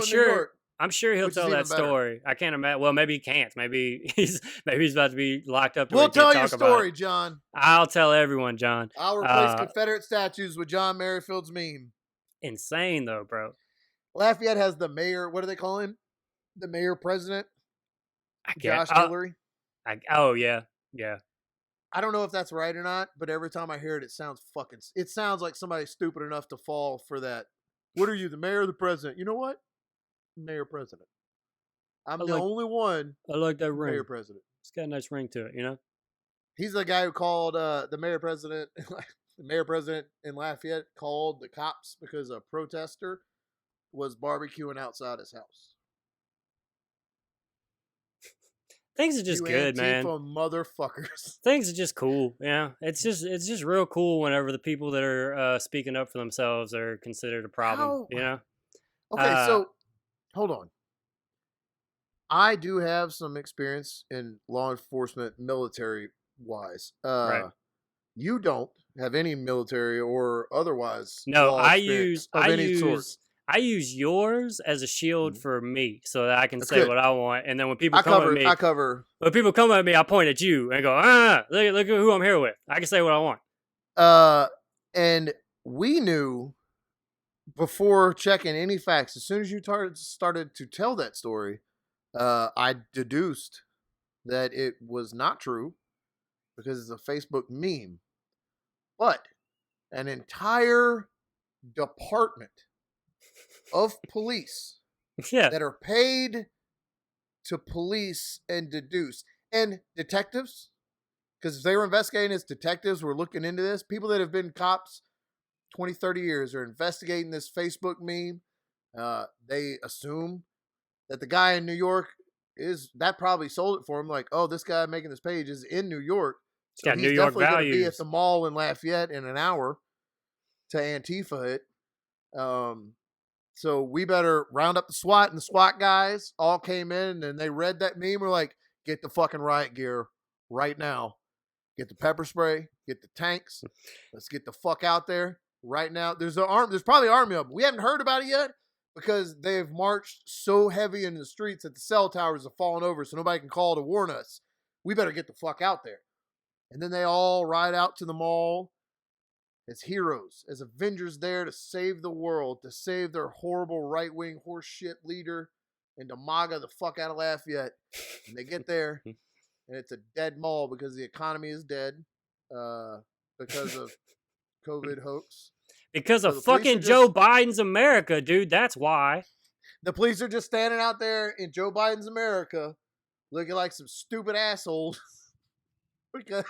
I'm sure he'll tell that story. I can't imagine. Well, maybe he can't. Maybe he's about to be locked up. We'll tell your story, John. I'll tell everyone, John. I'll replace Confederate statues with John Merrifield's meme. Insane, though, bro. Lafayette has the mayor. What do they call him? The mayor president. Josh Hillary. Oh yeah. I don't know if that's right or not, but every time I hear it, it sounds like somebody stupid enough to fall for that. What are you, the mayor or the president? You know what? Mayor president. I'm the only one. I like that ring. Mayor president. It's got a nice ring to it, you know? He's the guy who called the mayor president. The mayor president in Lafayette called the cops because a protester was barbecuing outside his house. Things are just good, man. Motherfuckers. Things are just cool. Yeah, it's just real cool whenever the people that are speaking up for themselves are considered a problem. You know. Okay, so hold on. I do have some experience in law enforcement, military wise. Right. You don't have any military or otherwise. No, I use yours as a shield for me, so that I can say what I want. And then when people come at me, when people come at me, I point at you and go, look at who I'm here with. I can say what I want. And we knew before checking any facts, as soon as you started to tell that story, I deduced that it was not true because it's a Facebook meme. But an entire department of police that are paid to police and deduce, and detectives, because if they were investigating as detectives, were looking into this, people that have been cops 20, 30 years are investigating this Facebook meme. They assume that the guy in New York that probably sold it for him. Like, oh, this guy making this page is in New York. So got New York values. Going to be at the mall in Lafayette in an hour to Antifa it. So we better round up the SWAT, and the SWAT guys all came in and they read that meme. We're like, get the fucking riot gear right now. Get the pepper spray, get the tanks. Let's get the fuck out there right now. There's probably an army of them. We haven't heard about it yet because they've marched so heavy in the streets that the cell towers have fallen over so nobody can call to warn us. We better get the fuck out there. And then they all ride out to the mall as heroes, as Avengers there to save the world, to save their horrible right-wing horseshit leader and to MAGA the fuck out of Lafayette. And they get there, and it's a dead mall because the economy is dead because of COVID hoax. Because of fucking Joe Biden's America, dude. That's why. The police are just standing out there in Joe Biden's America looking like some stupid assholes because...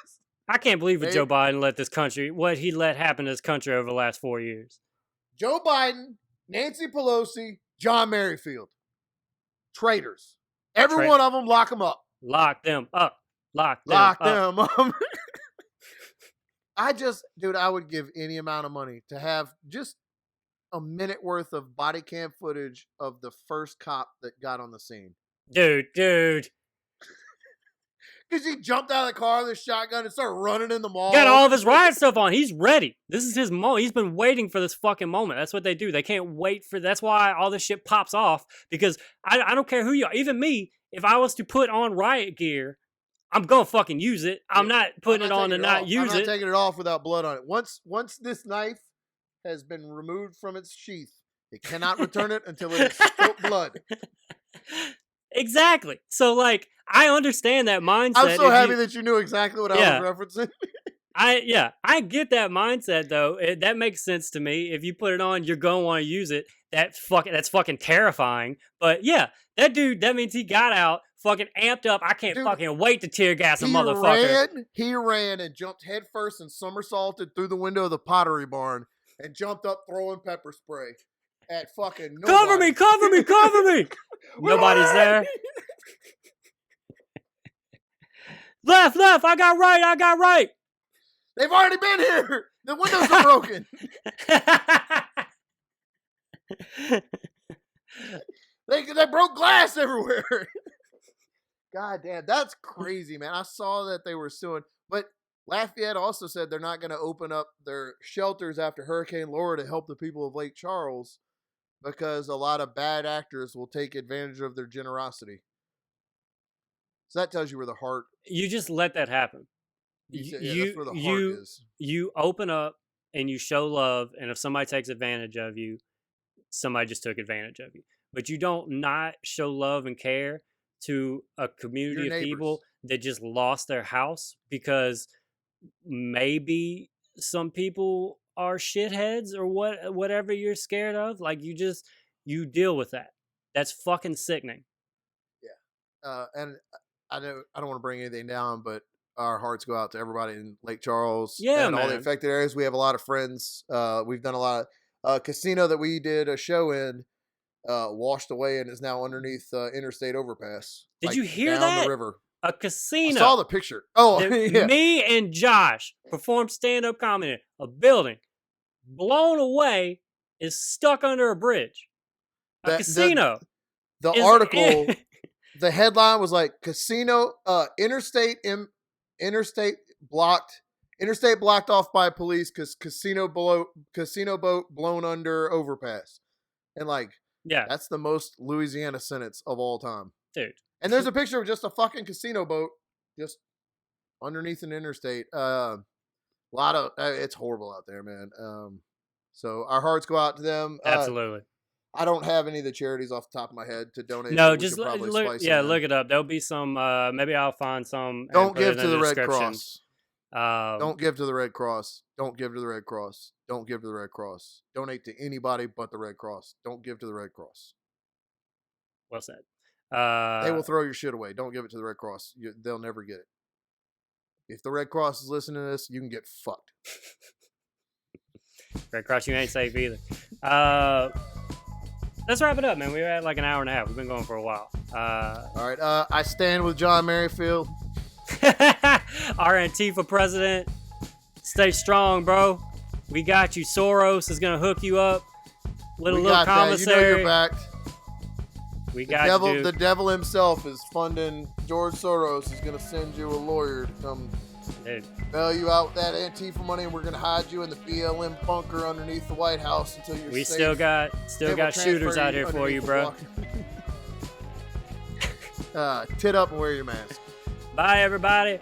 I can't believe Joe Biden what he let happen to this country over the last 4 years. Joe Biden, Nancy Pelosi, John Merrifield. Traitors. Every one of them, lock them up. Lock them up. Lock them up. I would give any amount of money to have just a minute worth of body cam footage of the first cop that got on the scene. Dude. Because he jumped out of the car with a shotgun and started running in the mall. Got all of his riot stuff on. He's ready. This is his moment. He's been waiting for this fucking moment. That's what they do. They can't wait for... That's why all this shit pops off. Because I don't care who you are. Even me, if I was to put on riot gear, I'm going to fucking use it. I'm not putting it on to not use it. I'm not taking it off without blood on it. Once this knife has been removed from its sheath, it cannot return it until it is spilt blood. Exactly. So, like, I understand that mindset. I'm so happy that you knew exactly what I was referencing. I get that mindset though. That makes sense to me. If you put it on, you're gonna want to use it. That's fucking terrifying. But yeah, that dude. That means he got out, fucking amped up. I can't fucking wait to tear gas a motherfucker. He ran and jumped headfirst and somersaulted through the window of the Pottery Barn and jumped up throwing pepper spray at fucking nobody. Cover me, cover me, cover me. Nobody's there. Left, I got right. They've already been here. The windows are broken. They broke glass everywhere. God damn, that's crazy, man. I saw that they were suing, but Lafayette also said they're not going to open up their shelters after Hurricane Laura to help the people of Lake Charles because a lot of bad actors will take advantage of their generosity. So that tells you where the heart. You just let that happen. That's where the heart is. You open up and you show love, and if somebody takes advantage of you, somebody just took advantage of you. But you don't not show love and care to a community of people that just lost their house because maybe some people are shitheads or whatever you're scared of. Like you deal with that. That's fucking sickening. Yeah. And I don't want to bring anything down, but our hearts go out to everybody in Lake Charles and all the affected areas. We have a lot of friends. We've done a lot of casino that we did a show in washed away and is now underneath interstate overpass. Did you hear down that? The river. A casino. I saw the picture. Oh, yeah. Me and Josh performed stand-up comedy. A building blown away is stuck under a bridge. A casino. The article, the headline was like casino, interstate blocked off by police because casino boat blown under overpass. And like, yeah, that's the most Louisiana sentence of all time, dude. And there's a picture of just a fucking casino boat just underneath an interstate. It's horrible out there, man. So our hearts go out to them. Absolutely. I don't have any of the charities off the top of my head to donate. No, just look it up. There'll be some. Maybe I'll find some. Don't give to the Red Cross. Don't give to the Red Cross. Don't give to the Red Cross. Don't give to the Red Cross. Donate to anybody but the Red Cross. Don't give to the Red Cross. Well said. They will throw your shit away. Don't give it to the Red Cross. They'll never get it. If the Red Cross is listening to this, you can get fucked. Red Cross, you ain't safe either. Let's wrap it up, man. We're at like an hour and a half. We've been going for a while. All right. I stand with John Merrifield. Our Antifa president. Stay strong, bro. We got you. Soros is going to hook you up. Little commissary. You know you're backed. We got you, dude. The devil himself is funding George Soros. Is going to send you a lawyer to come bail you out with that Antifa money, and we're going to hide you in the BLM bunker underneath the White House until you're safe. We still got shooters out here for you, bro. Tit up and wear your mask. Bye, everybody.